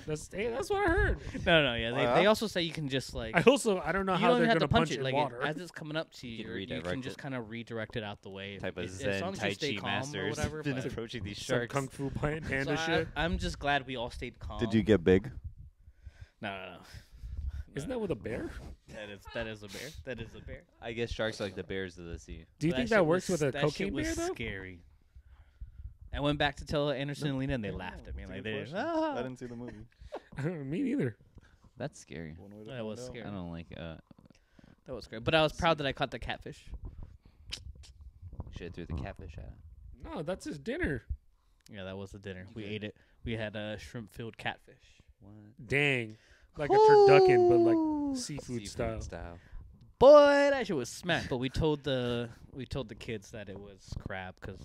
That's what I heard. No, yeah. Oh, yeah? They also say you can just like I don't know you how don't they're even have gonna to punch it it. in Like water. as it's coming up to You you, can you can redirect just it. kind of redirect it out the way. Type of As Zen long as Tai you stay Chi calm or masters whatever. been but- approaching these Some sharks. kung fu panda So shit. I'm just glad we all stayed calm. Did you get big? No. Isn't that with a bear? That is a bear. That is a bear. I guess sharks are like the bears of the sea. Do you But think shit that works was- with a that cocaine shit was bear though? Scary. I went back to tell Anderson and Lena, and they laughed at me That's a like good they. question. Ah. I didn't see the movie. Me neither. That's scary. One way to That find was out. scary. I don't like. That was great. But I was proud that I caught the catfish. Should have threw the catfish at him. No, that's his dinner. Yeah, that was the dinner. You We good? ate it. We had a shrimp-filled catfish. What? Dang, like a turducken, but like seafood style. Boy, that shit was smack. But we told the kids that it was crab because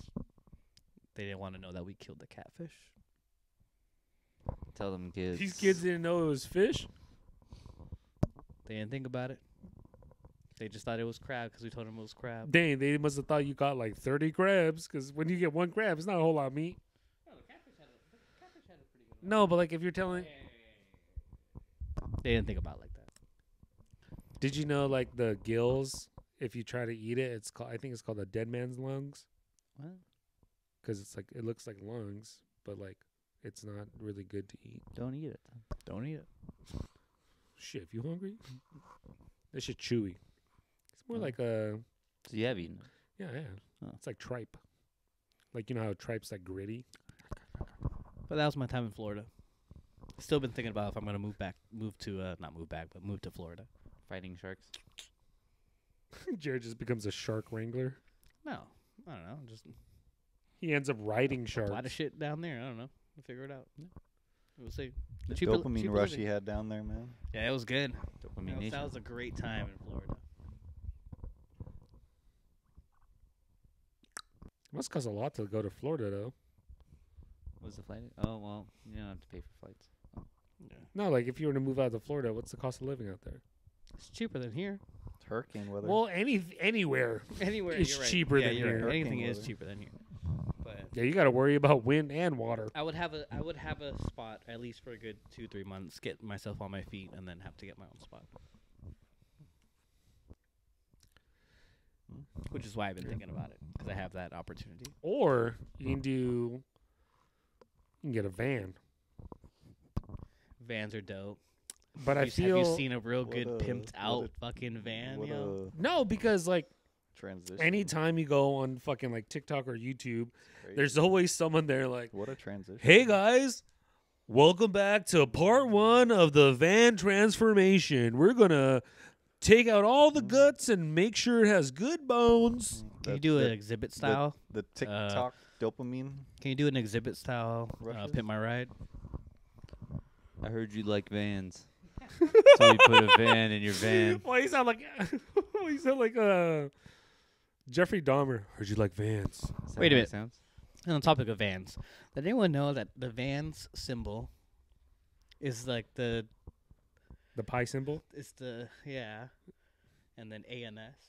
they didn't want to know that we killed the catfish. Tell them kids. These kids didn't know it was fish. They didn't think about it. They just thought it was crab because we told them it was crab. Dang, they must have thought you got like 30 crabs, because when you get one crab, it's not a whole lot of meat. No, the catfish had a pretty good. No, but like if you're telling, They didn't think about it like that. did you know like the gills? If you try to eat it, it's called. I think it's called a dead man's lungs, What? because it's like it looks like lungs, but like it's not really good to eat. Don't eat it. Don't eat it. Shit, if you hungry, that shit chewy. It's more Oh. like a So you have eaten it. yeah. Oh. It's like tripe. Like you know how tripe's like gritty. But that was my time in Florida. Still been thinking about if I'm gonna move to Florida. Fighting sharks. Jared just becomes a shark wrangler. No, I don't know. Just He ends up riding a sharks. lot of shit down there. I don't know. We'll figure it out. We'll see. The Cheaper- dopamine cheaper rush living. he had down there, man. Yeah, it was good. Dopamine That nation. was a great time in Florida. Must cost a lot to go to Florida though. What's the flight? Oh well, you don't have to pay for flights. No, like if you were to move out to Florida, what's the cost of living out there? It's cheaper than here. It's hurricane weather. Well, anywhere. Anywhere It's you're right. cheaper yeah, than you're here. right. Anything Hurricane is weather. cheaper than here. But Yeah, you got to worry about wind and water. I would have a spot at least for a good 2-3 months, get myself on my feet, and then have to get my own spot. Which is why I've been thinking about it, because I have that opportunity. Or you can get a van. Vans are dope. But I Have feel you seen a real What good a- pimped what out a- fucking van, what yo? a no, because like transition. anytime you go on fucking like TikTok or YouTube, Crazy. there's always someone there like, What a transition. "Hey guys, welcome back to part 1 of the van transformation. We're gonna take out all the guts and make sure it has good bones." Can you That- do an that- exhibit style? The TikTok dopamine. Can you do an exhibit style? Rushes? Pimp my ride. I heard you like vans, so we put a van in your van. Why you sound like Jeffrey Dahmer? Heard you like vans. Is that Wait a how it minute. Sounds? And on the topic of vans, did anyone know that the Vans symbol is like The pie symbol. it's the and then ANS,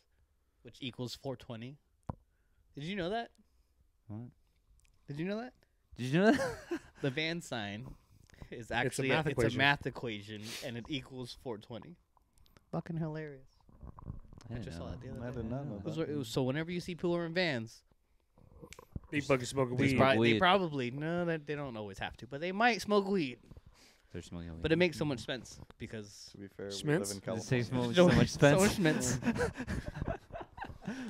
which equals 420. Did you know that? What? Did you know that? Did you know that? The van sign is actually math it's equation. a math equation, and it equals 420. Fucking hilarious. I didn't just know saw that that. the I other did day. not know It was, that. it was, so whenever you see people wearing Vans, They fucking smoking They weed. smoke they weed. probably they don't always have to, but they might smoke weed. They're smoking weed. But it makes so much sense because To be fair, we Schmitz? live in It saves California. so much so Spence. much mints.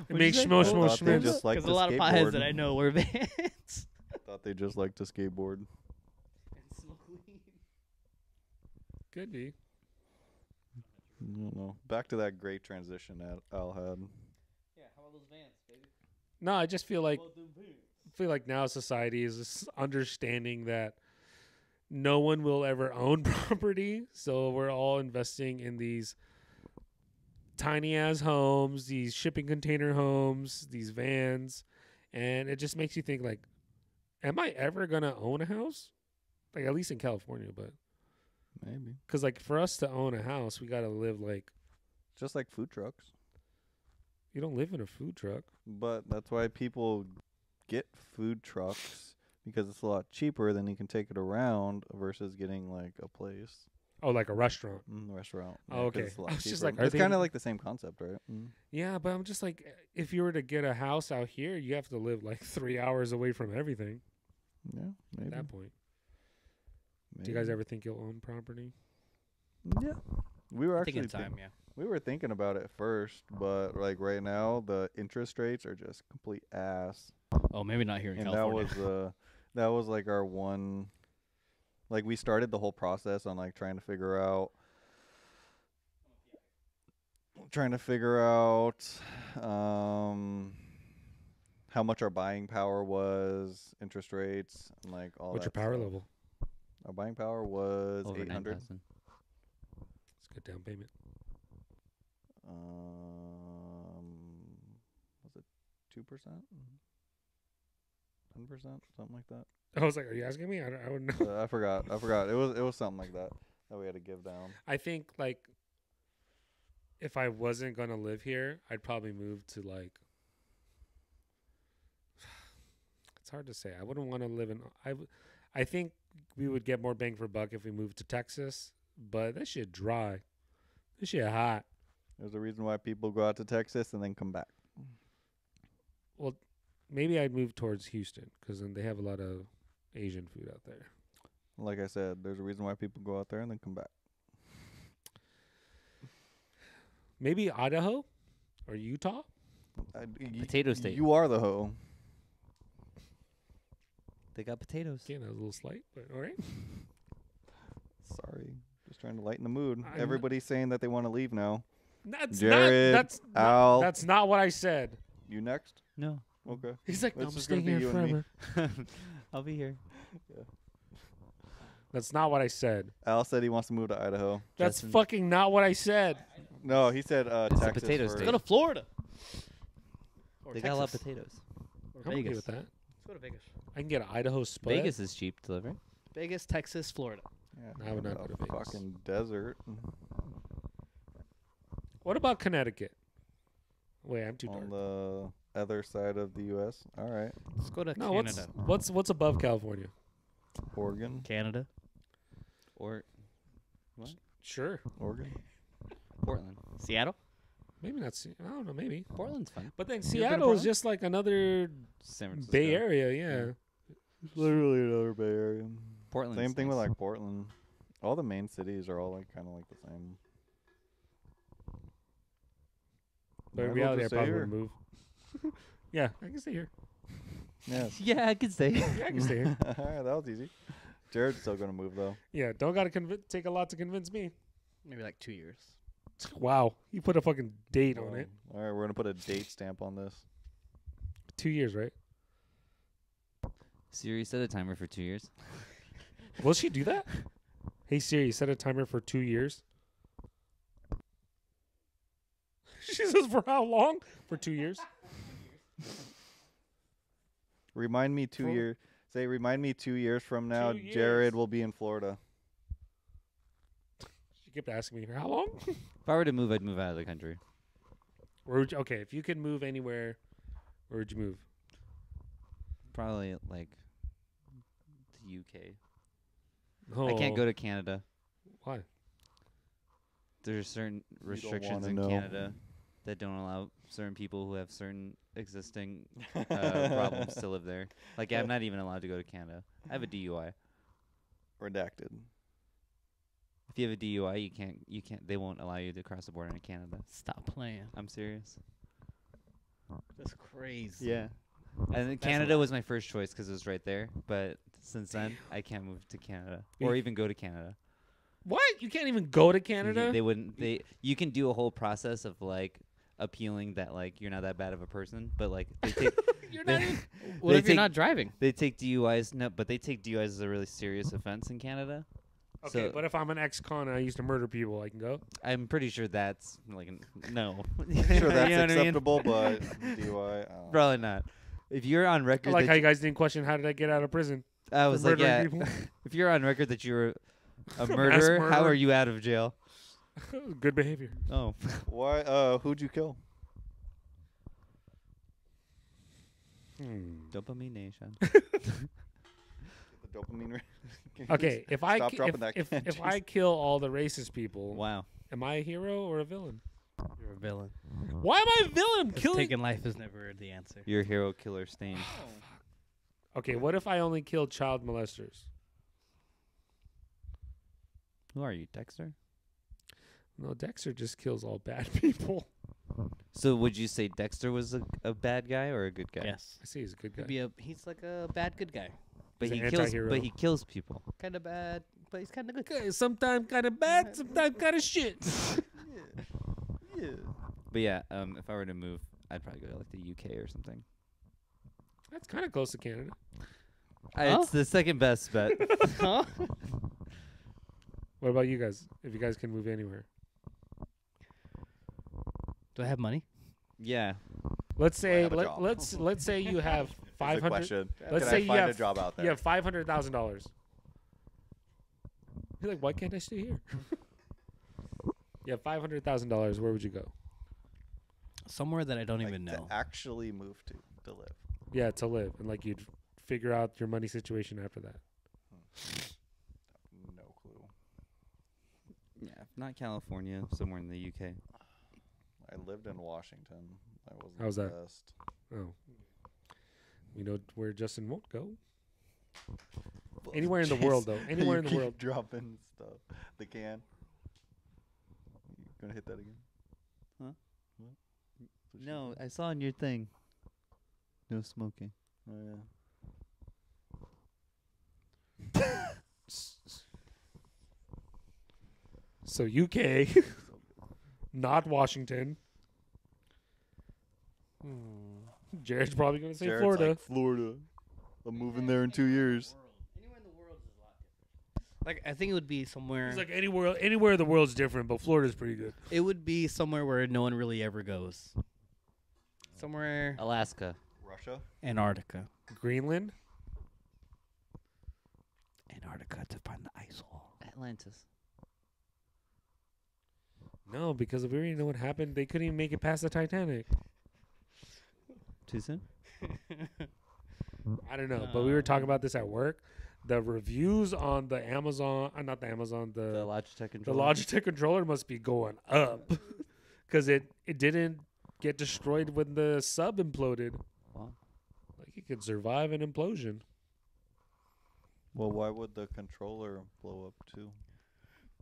It makes schmo I schmo thought they schmitz. just like Because to a lot of potheads that skateboard. I know wear Vans. I thought they just like to skateboard. And smoke weed. Could be. I don't know. Back to that great transition that Al had. Yeah, how about those Vans, baby? No, I just feel like How about them Vans? now society is just understanding that no one will ever own property, so we're all investing in these tiny ass homes, these shipping container homes, these vans, and it just makes you think like, am I ever gonna own a house? Like at least in California, but Maybe. because like for us to own a house, we gotta live like Just like food trucks. you don't live in a food truck. But that's why people get food trucks because it's a lot cheaper than you can take it around versus getting like a place, Oh, like a restaurant. restaurant. Oh, 'cause okay. It's, a lot I was just cheaper. like, are it's they- kind of like the same concept, right? Yeah, but I'm just like, if you were to get a house out here, you have to live like 3 hours away from everything. Yeah, At maybe. that point, do you guys ever think you'll own property? Yeah. We were I think actually in time, yeah. we were thinking about it first, but like right now the interest rates are just complete ass. Oh, maybe not here in And California. that was like our one, like we started the whole process on like trying to figure out how much our buying power was, interest rates, and like all What's your that power stuff. level? Our buying power was Over 800. 9,000. It's a good down payment. Was it 2%? 10%, something like that. I was like, are you asking me? I wouldn't know. I forgot. It was something like that we had to give down. I think like if I wasn't gonna live here, I'd probably move to like. It's hard to say. I wouldn't want to live in. I think we would get more bang for buck if we moved to Texas, but that shit dry. This shit hot. There's a reason why people go out to Texas and then come back. Maybe I'd move towards Houston because then they have a lot of Asian food out there. Like I said, there's a reason why people go out there and then come back. Maybe Idaho or Utah. Potato state. You are the hoe. They got potatoes. Again, that was a little slight, but all right. Sorry. Just trying to lighten the mood. I'm- Everybody's saying that they want to leave now. That's Jared, Al. That's not what I said. You next? No, Okay. He's like, no, It's I'm just gonna staying be here you and me. forever. I'll be here. That's not what I said. Al said he wants to move to Idaho. That's Justin. fucking not what I said. No, he said a Texas potato first. state. Go to Florida. Or They got a lot of Texas. potatoes. Or I'm okay Vegas. with that. Let's go to Vegas. I can get an Idaho spud. Vegas is cheap to live, right? Vegas, Texas, Florida. Yeah, I would not a go to Vegas. fucking desert What about Connecticut? Wait, I'm too dark. on the other side of the U.S. All right, Let's go to No, Canada. what's above California? Oregon, Canada. Or Sure, Oregon. Portland. Seattle. maybe not. I don't know, maybe. Portland's fun. But then been to Seattle is Portland? just like another San Francisco. Bay Area. Yeah. Literally another Bay Area. Portland's Same thing with nice. like Portland. All the main cities are all like kind of like the same. But in Might as well reality, I just stay probably here. would move. Yeah, I can stay here. Yeah. Yeah, I could stay. Yeah, I can stay here. All right, that was easy. Jared's still gonna move though. Yeah, don't gotta take a lot to convince me. Maybe like 2 years. Wow, you put a fucking date on Wow. it. All right, we're gonna put a date stamp on this. 2 years, right? Siri, set a timer for 2 years. Will she do that? Hey Siri, set a timer for 2 years. She says for how long? For 2 years. Remind me 2 For- years. Say, remind me 2 years from now. 2 years. Jared will be in Florida. She kept asking me for how long. If I were to move, I'd move out of the country. Where would you, okay, if you could move anywhere, where would you move? Probably like the UK. Oh, I can't go to Canada. Why? There's certain don't restrictions wanna in know. Canada that don't allow certain people who have certain existing problems to live there. Like I'm not even allowed to go to Canada. I have a DUI. Redacted. If you have a DUI, you can't. They won't allow you to cross the border in Canada. Stop playing. I'm serious. is crazy. Yeah. And then Canada was my first choice because it was right there. But since then, I can't move to Canada or even go to Canada. What? You can't even go to You Canada? can't- They wouldn't. You can do a whole process of like appealing that like you're not that bad of a person, but like they take. You're not they, even. What they if you're take- not driving? They take DUIs. No, but they take DUIs as a really serious offense in Canada. Okay, So- but if I'm an ex-con and I used to murder people, I can go. I'm pretty sure that's like no. Sure, that's You know what I mean? acceptable, but DUI. I don't Probably not. If you're on I record, like that how you guys didn't question how did I get out of prison. I was like, murdering yeah. people. If you're on record that you're a Mass murderer, how murderer. are you out of jail? Good behavior. Oh, Why? Who'd you kill? dopamine nation. The dopamine. Can you Okay, if I stop ki- dropping that if can, if jeez. I kill all the racist people, Wow. am I a hero or a villain? You're a villain. Why am I a villain? 'Cause Killing. taking life is never the answer. You're a hero killer stain. Okay, what if I only kill child molesters? Who are you, Dexter? No, Dexter just kills all bad people. So would you say Dexter was a bad guy or a good guy? Yes. I see he's a good guy. He's like a bad good guy. But He's he an kills. anti-hero. But he kills people. Kind of bad, but he's kind of good. Okay, sometimes kind of bad, sometimes kind of shit. Yeah. But yeah, if I were to move, I'd probably go to like the UK or something. That's kind of close to Canada. It's the second best bet. Huh? What about you guys? If you guys can move anywhere, Do I have money? Yeah. let's say have a job. let's say you have That's the 500. question. Let's Can say I you find have a job out there? You have $500,000. You're like, why can't I stay here? You have $500,000. Where would you go? Somewhere that I don't Like, even know. to actually move to live. Yeah, to live, and like you'd figure out your money situation after that. No clue. Yeah. If not California, somewhere in the UK. I lived in Washington. That wasn't How's the that? best. Oh, we know where Justin won't go. Anywhere in the world, though. Anywhere You in the keep world. dropping stuff. The can. You gonna hit that again? Huh? What? That's what she No, said. I saw on your thing. No smoking. Oh yeah. So UK, not Washington. Jared's probably gonna say Jared's Florida. like, Florida. I'm moving there in 2 years. Anywhere in the world is a lot different. Like I think it would be somewhere. He's like anywhere in the world's different, but Florida's pretty good. It would be somewhere where no one really ever goes. Somewhere Alaska. Russia. Antarctica. Greenland. Antarctica to find the ice wall. Atlantis. No, because we already know what happened. They couldn't even make it past the Titanic. Too soon? I don't know, but we were talking about this at work. The reviews on the Amazon, not the Amazon, The the Logitech the controller. Logitech controller must be going up because it didn't get destroyed when the sub imploded. Wow. Like it could survive an implosion. Well, why would the controller blow up too?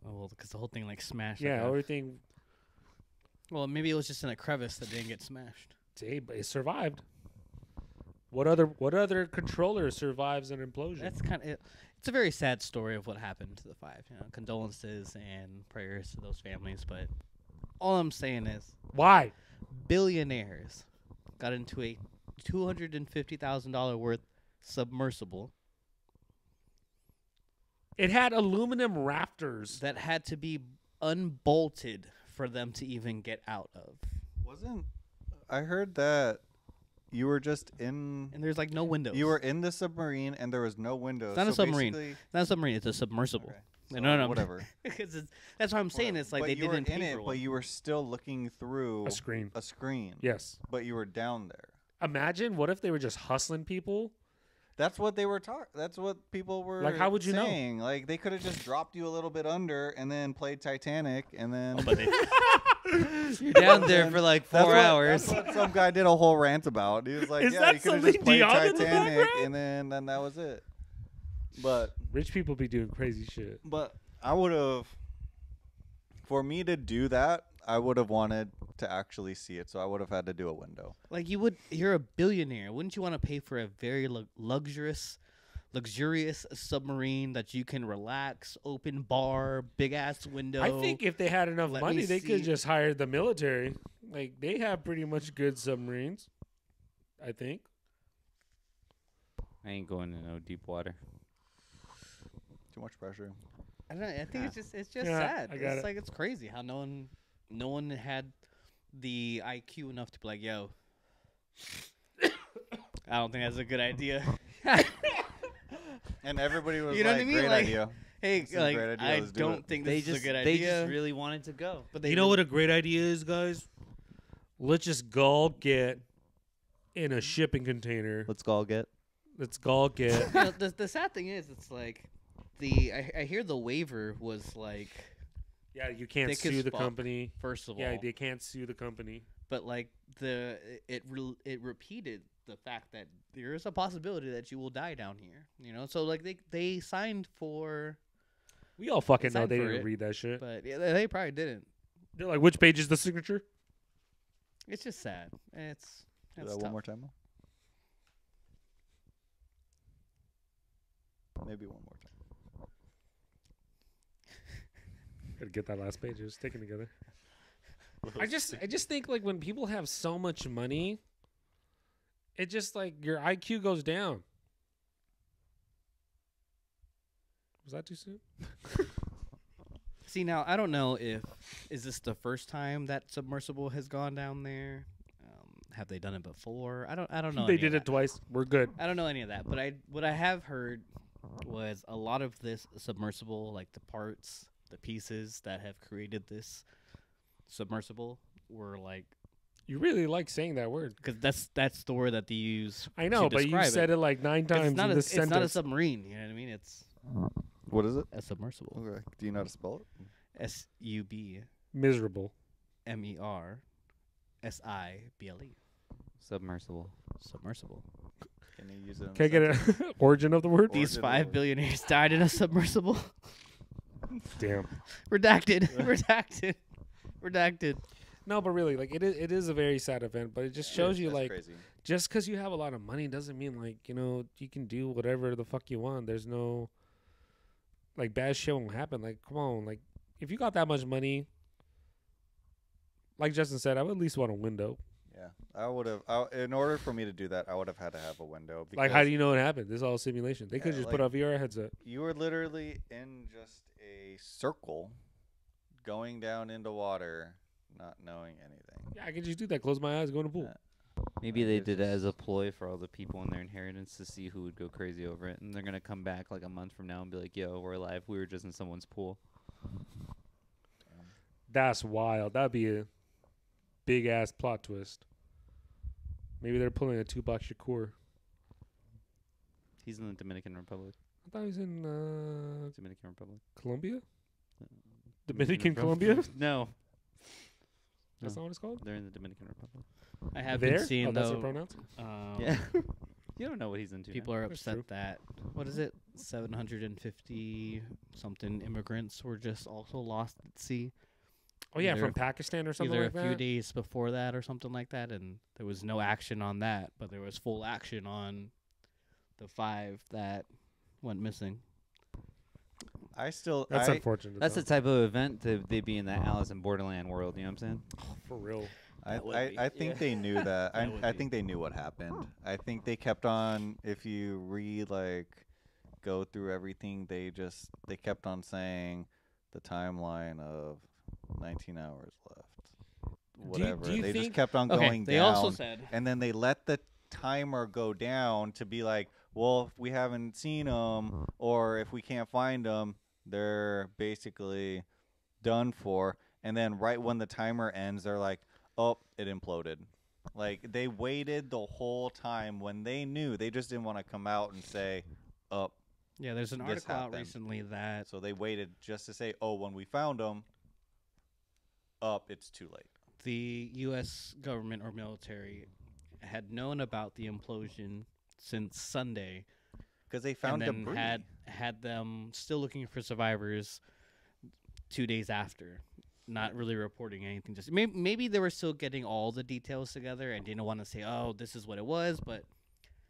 Oh, well, because the whole thing like smashed. Yeah, like a- everything. well, maybe it was just in a crevice that didn't get smashed. But it survived. What other controller survives an implosion? That's kind of. It's a very sad story of what happened to the five. You know, condolences and prayers to those families. But all I'm saying is, Why? billionaires got into a $250,000 worth submersible It had aluminum rafters. that had to be unbolted for them to even get out of. Wasn't I heard that you were just in And there's like no windows. you were in the submarine and there was no windows. It's not a so submarine. basically- It's not a submarine. It's a submersible. Okay, No, no, whatever. Because that's what I'm saying. Whatever. It's like But they you were didn't in pay it, for but one. you were still looking through A screen. a screen. Yes. But you were down there. Imagine what if they were just hustling people. That's what they were talking. That's what people were Like, how would you know? saying. Like they could have just dropped you a little bit under and then played Titanic and then. Oh, but they, You're down there for like 4 That's what- hours. That's what some guy did a whole rant about. He was like, Is "Yeah, that you could have Celine just played Dion in the Titanic, background? and then that was it." But Rich people be doing crazy shit. I would have. For me to do that, I would have wanted to actually see it, so I would have had to do a window. Like you're a billionaire. Wouldn't you want to pay for a very luxurious submarine that you can relax, open bar, big ass window? I think if they had enough Let money, me they could see. just hire the military. Like they have pretty much good submarines. I think. I ain't going to no deep water. Too much pressure. I don't know. I think it's just Yeah, sad. I got It's it. like it's crazy how no one had the IQ enough to be like, yo, I don't think that's a good idea. And everybody was You know what like, I mean? great Like, idea. Hey, This is a like great idea, I let's do don't it. think They this is just a good they idea. just really wanted to go. but they You know what a great idea is, guys? Let's just all get in a shipping container. Let's all get. Let's all get. You know, the sad thing is, it's like I hear the waiver was like Yeah, you can't Thick as sue the fuck. company. first of Yeah, all, they can't sue the company. but like it repeated the fact that there is a possibility that you will die down here. You know, so like they signed for, We all fucking know signed they for didn't it, read that shit. but yeah, they probably didn't. They're like, which page is the signature? It's just sad. It's Do that's that tough. one more time. Maybe one more time. Gotta get that last page. It's taken together. I just think like when people have so much money, it just like your IQ goes down. Was that too soon? See, now I don't know if is this the first time that submersible has gone down there. Have they done it before? I don't know. They any of did it that. twice. We're good. I don't know any of that, but what I have heard was a lot of this submersible, like the parts, the pieces that have created this submersible, were like You really like saying that word. because that's the word that they use. I know, to but you describe said it like 9 'Cause times It's not, in a, this it's not a sentence. submarine. You know what I mean? It's What is it? a submersible. Okay. Do you know how to spell it? Miserable. SUBMERSIBLE. Submersible. Submersible. Can you use it? Can I get an origin of the word? These Origin 5 of- billionaires died in a submersible. Damn. Redacted. Redacted. Redacted. No, but really, like it is a very sad event. But it just shows you That's like crazy. just because you have a lot of money doesn't mean like you can do whatever the fuck you want. There's no like bad shit won't happen. Like come on, like if you got that much money, like Justin said, I would at least want a window. Yeah, I would have. In order for me to do that, I would have had to have a window. Like how do you know it happened? This is all simulation. They could Yeah, just put a like- VR headset. You were literally in just a circle, going down into water, not knowing anything. Yeah, I could just do that. Close my eyes, go in the pool. Yeah. Maybe Like, they it's did it just- as a ploy for all the people in their inheritance to see who would go crazy over it, and they're gonna come back like a month from now and be like, "Yo, we're alive. We were just in someone's pool." That's wild. That'd be a big ass plot twist. Maybe they're pulling a Tupac Shakur. He's in the Dominican Republic. I thought he was in Dominican Republic. Colombia. Uh, Dominican Republic. Colombia? No, That's No. not what it's called. they're in the Dominican Republic. I have There? been seeing Oh, that's though. the pronouns. Yeah, you don't know what he's into. People now. are That's upset true. that what is it? 750 something immigrants were just also lost at sea. Oh yeah, Either- from Pakistan or something Either like a few that. days before that or something like that, and there was no action on that, but there was full action on the 5 that went missing. I still. That's I, unfortunate. That's though. the type of event that they'd be in that Alice in Borderland world. You know what I'm saying? For real. That would be, I think yeah. they knew that. That would I be. think they knew what happened. I think they kept on. If you go through everything, they kept on saying the timeline of 19 hours left. Whatever. do you They just think- kept on Okay, going they down. also said And then they let the timer go down to be like, well, if we haven't seen them or if we can't find them, they're basically done for. And then right when the timer ends, they're like, oh, it imploded. Like they waited the whole time when they knew. They just didn't want to come out and say, oh. yeah, there's an This article out happened. recently that So they waited just to say, oh, when we found them, it's too late. the U.S. government or military had known about the implosion since Sunday, Because they found and then debris. had them still looking for survivors 2 days after. not really reporting anything. Just maybe they were still getting all the details together and didn't want to say, "Oh, this is what it was." But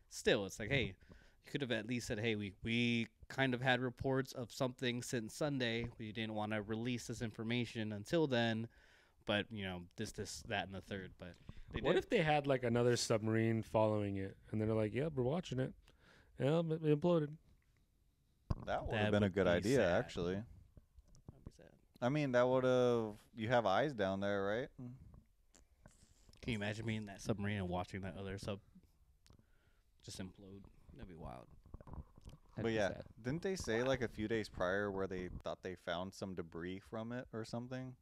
still, it's like, hey, you could have at least said, "Hey, we kind of had reports of something since Sunday. We didn't want to release this information until then, but this, that, and the third." But What if they had like another submarine following it, and they're like, "Yeah, we're watching it. Yeah, it imploded." That would That have been a would good be idea, sad. actually. That'd be sad. I mean, that would have. You have eyes down there, right? Can you imagine being in that submarine and watching that other sub just implode? That'd be wild. That'd But be yeah, sad. didn't they say like a few days prior where they thought they found some debris from it or something?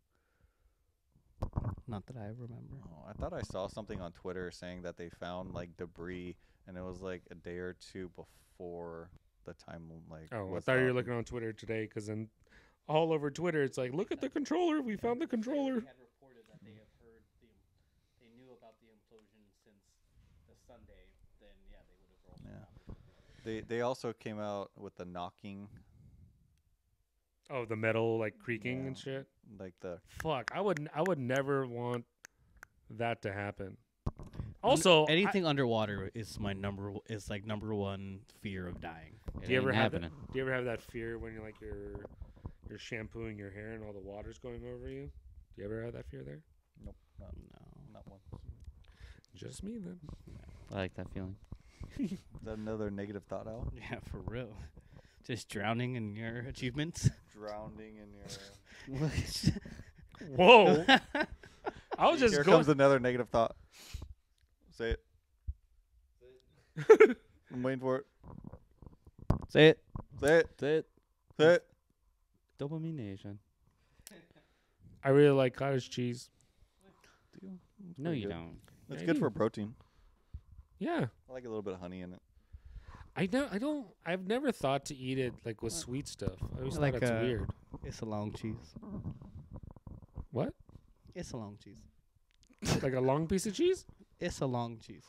Not that I remember. Oh, I thought I saw something on Twitter saying that they found like debris, and it was like a day or two before the time. Like, Oh, I was thought you were up. looking on Twitter today, because then all over Twitter it's like, "Look at the controller. We found the controller." They had reported that they have heard they knew about the implosion since the Sunday. Then yeah, they would have also Yeah. found it. They also came out with the knocking, Oh, the metal like creaking and Yeah. shit. like the Fuck, I would never want that to happen. Also, Anything underwater is my number one fear of dying. It do you ain't ever have that? happening. Do you ever have that fear when you're shampooing your hair and all the water's going over you? Do you ever have that fear there? nope, No. not one. Just me then. I like that feeling. Is that another negative thought out? Yeah, for real. Just drowning in your achievements. Drowning in your. Whoa! I was just Here going. comes another negative thought. Say it. I'm waiting for it. Say it. Say it. Say it. Say it. Dopamine nation. I really like cottage cheese. It's No, pretty you good. don't. It's Yeah, good you- for protein. Yeah, I like a little bit of honey in it. I know. I don't. I've never thought to eat it like with sweet stuff. I always Like, thought it's weird. It's a long cheese. What? It's a long cheese. Like a long piece of cheese? It's a long cheese.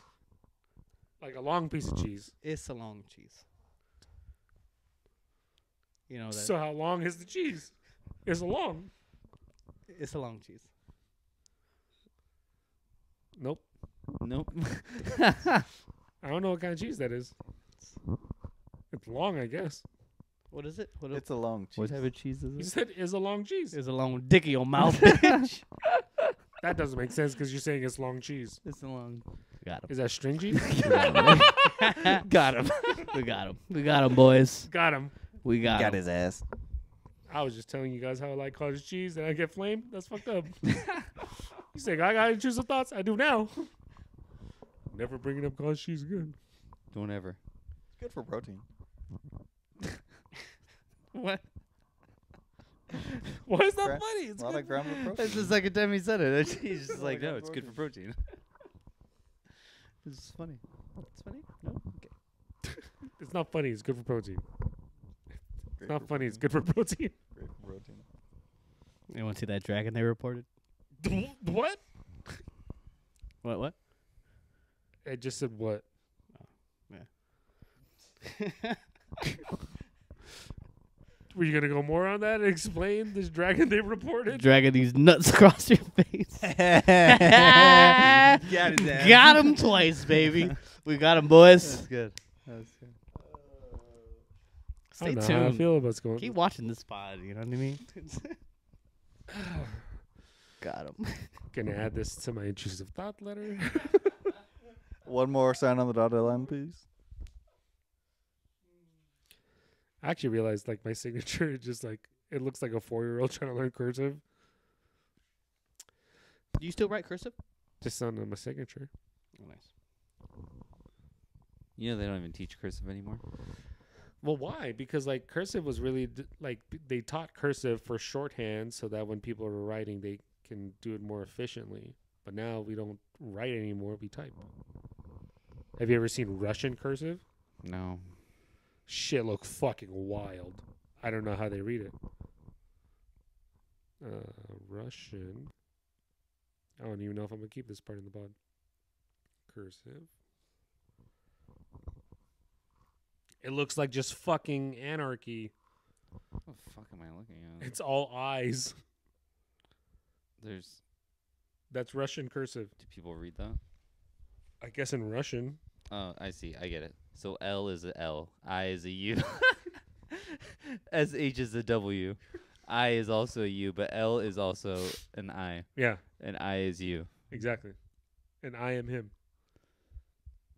Like a long piece of cheese. It's a long cheese. You know that. So how long is the cheese? It's a long. It's a long cheese. Nope. Nope. I don't know what kind of cheese that is. It's long, I guess. What is it? It's a long cheese. What type of cheese is You it? said is a long cheese. It's a long dick in your mouth, bitch. That doesn't make sense because you're saying it's long cheese. It's a long. Got him. Is that string cheese? Got him. We got him. We got him, boys. Got him. We got him. his ass. I was just telling you guys how I like cottage cheese and I get flamed. That's fucked up. You saying I got intrusive thoughts? I do now. Never bringing up cottage cheese again. Don't ever. It's good for protein. What? Why is that Gra- funny? It's A lot of grams of protein. That's the second time he said it. He's just like, like, no, no, it's good for protein. This is funny. It's funny? No? Okay. It's not funny. It's good for protein. Great It's not for funny. It's protein. good for protein. Great for protein. You want to see that dragon they reported? What? What? I just said what? Were you gonna go more on that and explain this dragon they reported? Dragging these nuts across your face. Got his ass. Got him twice, baby. We got him, boys. That's good. That's good. I Stay don't know how I tuned. feel about what's going. Keep watching this pod. You know what I mean? Got him. Gonna add this to my intrusive thought letter. One more sign on the dotted line, please. I actually realized like my signature is just like it looks like a 4-year-old trying to learn cursive. Do you still write cursive? Just on my signature. Oh, nice. You know they don't even teach cursive anymore. Well, why? Because like cursive was really they taught cursive for shorthand so that when people are writing they can do it more efficiently. But now we don't write anymore; we type. Have you ever seen Russian cursive? No. Shit, look fucking wild. I don't know how they read it. Russian. I don't even know if I'm gonna keep this part in the pod. Cursive. It looks like just fucking anarchy. What the fuck am I looking at? It's all eyes. There's. That's Russian cursive. Do people read that? I guess in Russian. Oh, I see. I get it. So L is a L. I is a U. SH is a W. I is also a U, but L is also an I. Yeah, And I is you. exactly. And I am him.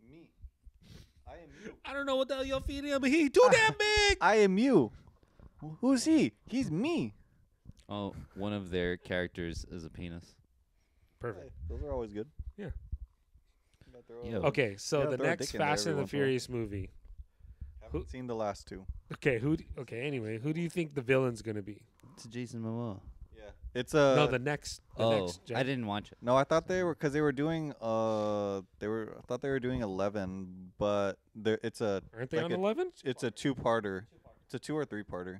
Me. I am you. I don't know what the hell you're feeding him, but he too damn big. I am you. Who's he? He's me. Oh, one of their characters is a penis. Perfect. Those are always good. Yeah. Yo. Okay, so Yeah, the throw a next dick in there Fast every and the once in a while. Furious movie. Haven't seen the last two. Okay, anyway, who do you think the villain's gonna be? It's Jason Momoa. Yeah. It's No, the next. I didn't watch it. No, I thought they were because they were doing I thought they were doing 11, but it's a Aren't they like on a- 11? it's a two-parter. It's a 2 or 3-parter.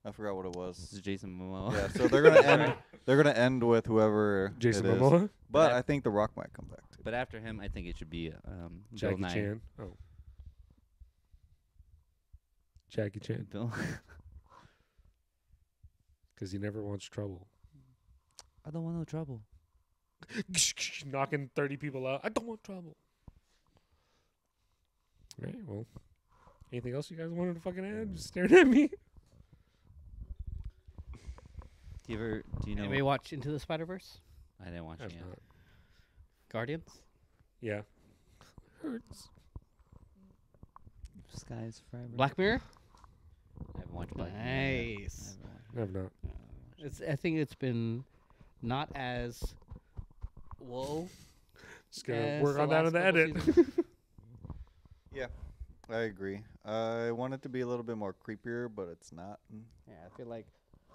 I forgot what it This was. is Jason Momoa. Yeah, so they're gonna end. They're gonna end with whoever Jason it is. Momoa, But But I think The Rock might come back too. But after him, I think it should be Bill Jackie Nye. Chan. Oh, Jackie Chan, Bill. because he never wants trouble. I don't want no trouble. Knocking 30 people out. I don't want trouble. Right. Well, anything else you guys wanted to fucking add? Just staring at me. Do you know? Anybody watch Into the Spider-Verse? I didn't watch it I've yet. not. Guardians? Yeah. Hurts. Skies Forever. Black Mirror? I haven't watched Black Mirror yet. Nice. I haven't watched I've not. I think it's been not as whoa. Just gonna as work on that in last the couple edit. seasons. Yeah, I agree. I want it to be a little bit more creepier, but it's not. Yeah, I feel like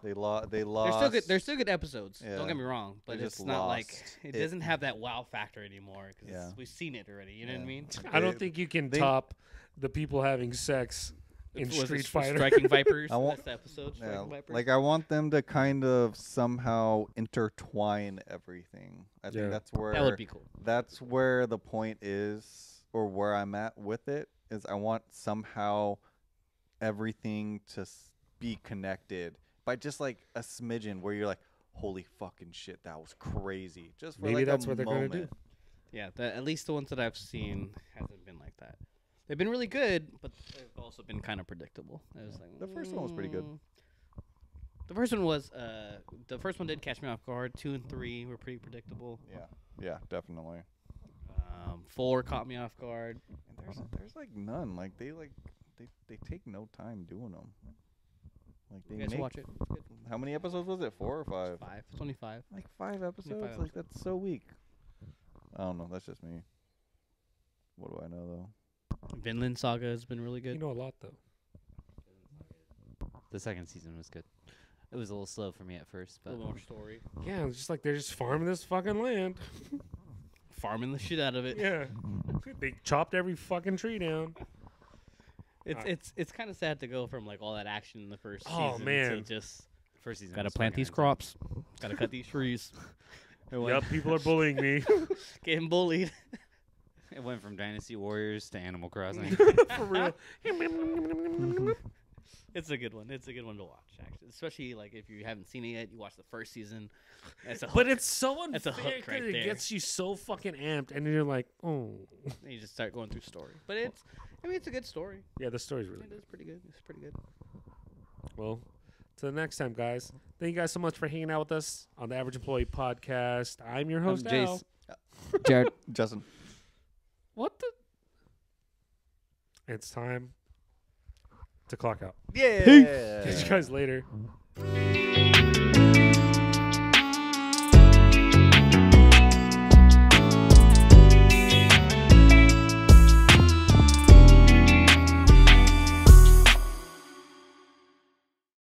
They lost. they're still good. They're still good episodes. Yeah. Don't get me wrong, but They it's just not like lost it it. doesn't have that wow factor anymore because Yeah. we've seen it already. You know what I Yeah. mean? I don't They- think you can they- top the people having sex in Was it Street Fighter. Striking Vipers. I want- That's the episode. Yeah, Striking Vipers. like I want them to kind of somehow intertwine everything. I Yeah. think that's where that would be cool. that's where the point is, or where I'm at with it is. I want somehow everything to be connected by just like a smidgen, where you're like, "Holy fucking shit, that was crazy!" Just for Maybe like that's a what they're gonna moment. do. Yeah, at least the ones that I've seen hasn't been like that. They've been really good, but they've also been kind of predictable. I was like, The first one was pretty good. The first one was the first one did catch me off guard. 2 and 3 were pretty predictable. Yeah, definitely. 4 caught me off guard. And there's like none. Like they take no time doing them. Like they You guys make. watch it. It's good. How many episodes was it? 4 or 5? 5. It's only 5. Like 5 episodes? Like episodes. that's so weak. I don't know. That's just me. What do I know though? Vinland Saga has been really good. You know a lot though. The second season was good. It was a little slow for me at first, a but little more story. Yeah, it's just like they're just farming this fucking land. Farming the shit out of it. Yeah. They chopped every fucking tree down. It's kind of sad to go from like all that action in the first Oh, season man. to just first season. gotta was plant fucking these insane. crops, gotta cut these trees. Yep, people are bullying me. Getting bullied. It went from Dynasty Warriors to Animal Crossing. For real. It's a good one. It's a good one to watch, actually. Especially like if you haven't seen it yet, you watch the first season. It's a But hook. it's so That's a unfair hook right because it there. gets you so fucking amped, and you're like, oh. And you just start going through story. But it's a good story. Yeah, the story's really It good. is pretty good. It's pretty good. Well, till the next time, guys. Thank you guys so much for hanging out with us on the Average Employee Podcast. I'm your host, Jace. Al. Jared. Justin. What the? It's time to clock out. Yeah. Catch you guys later.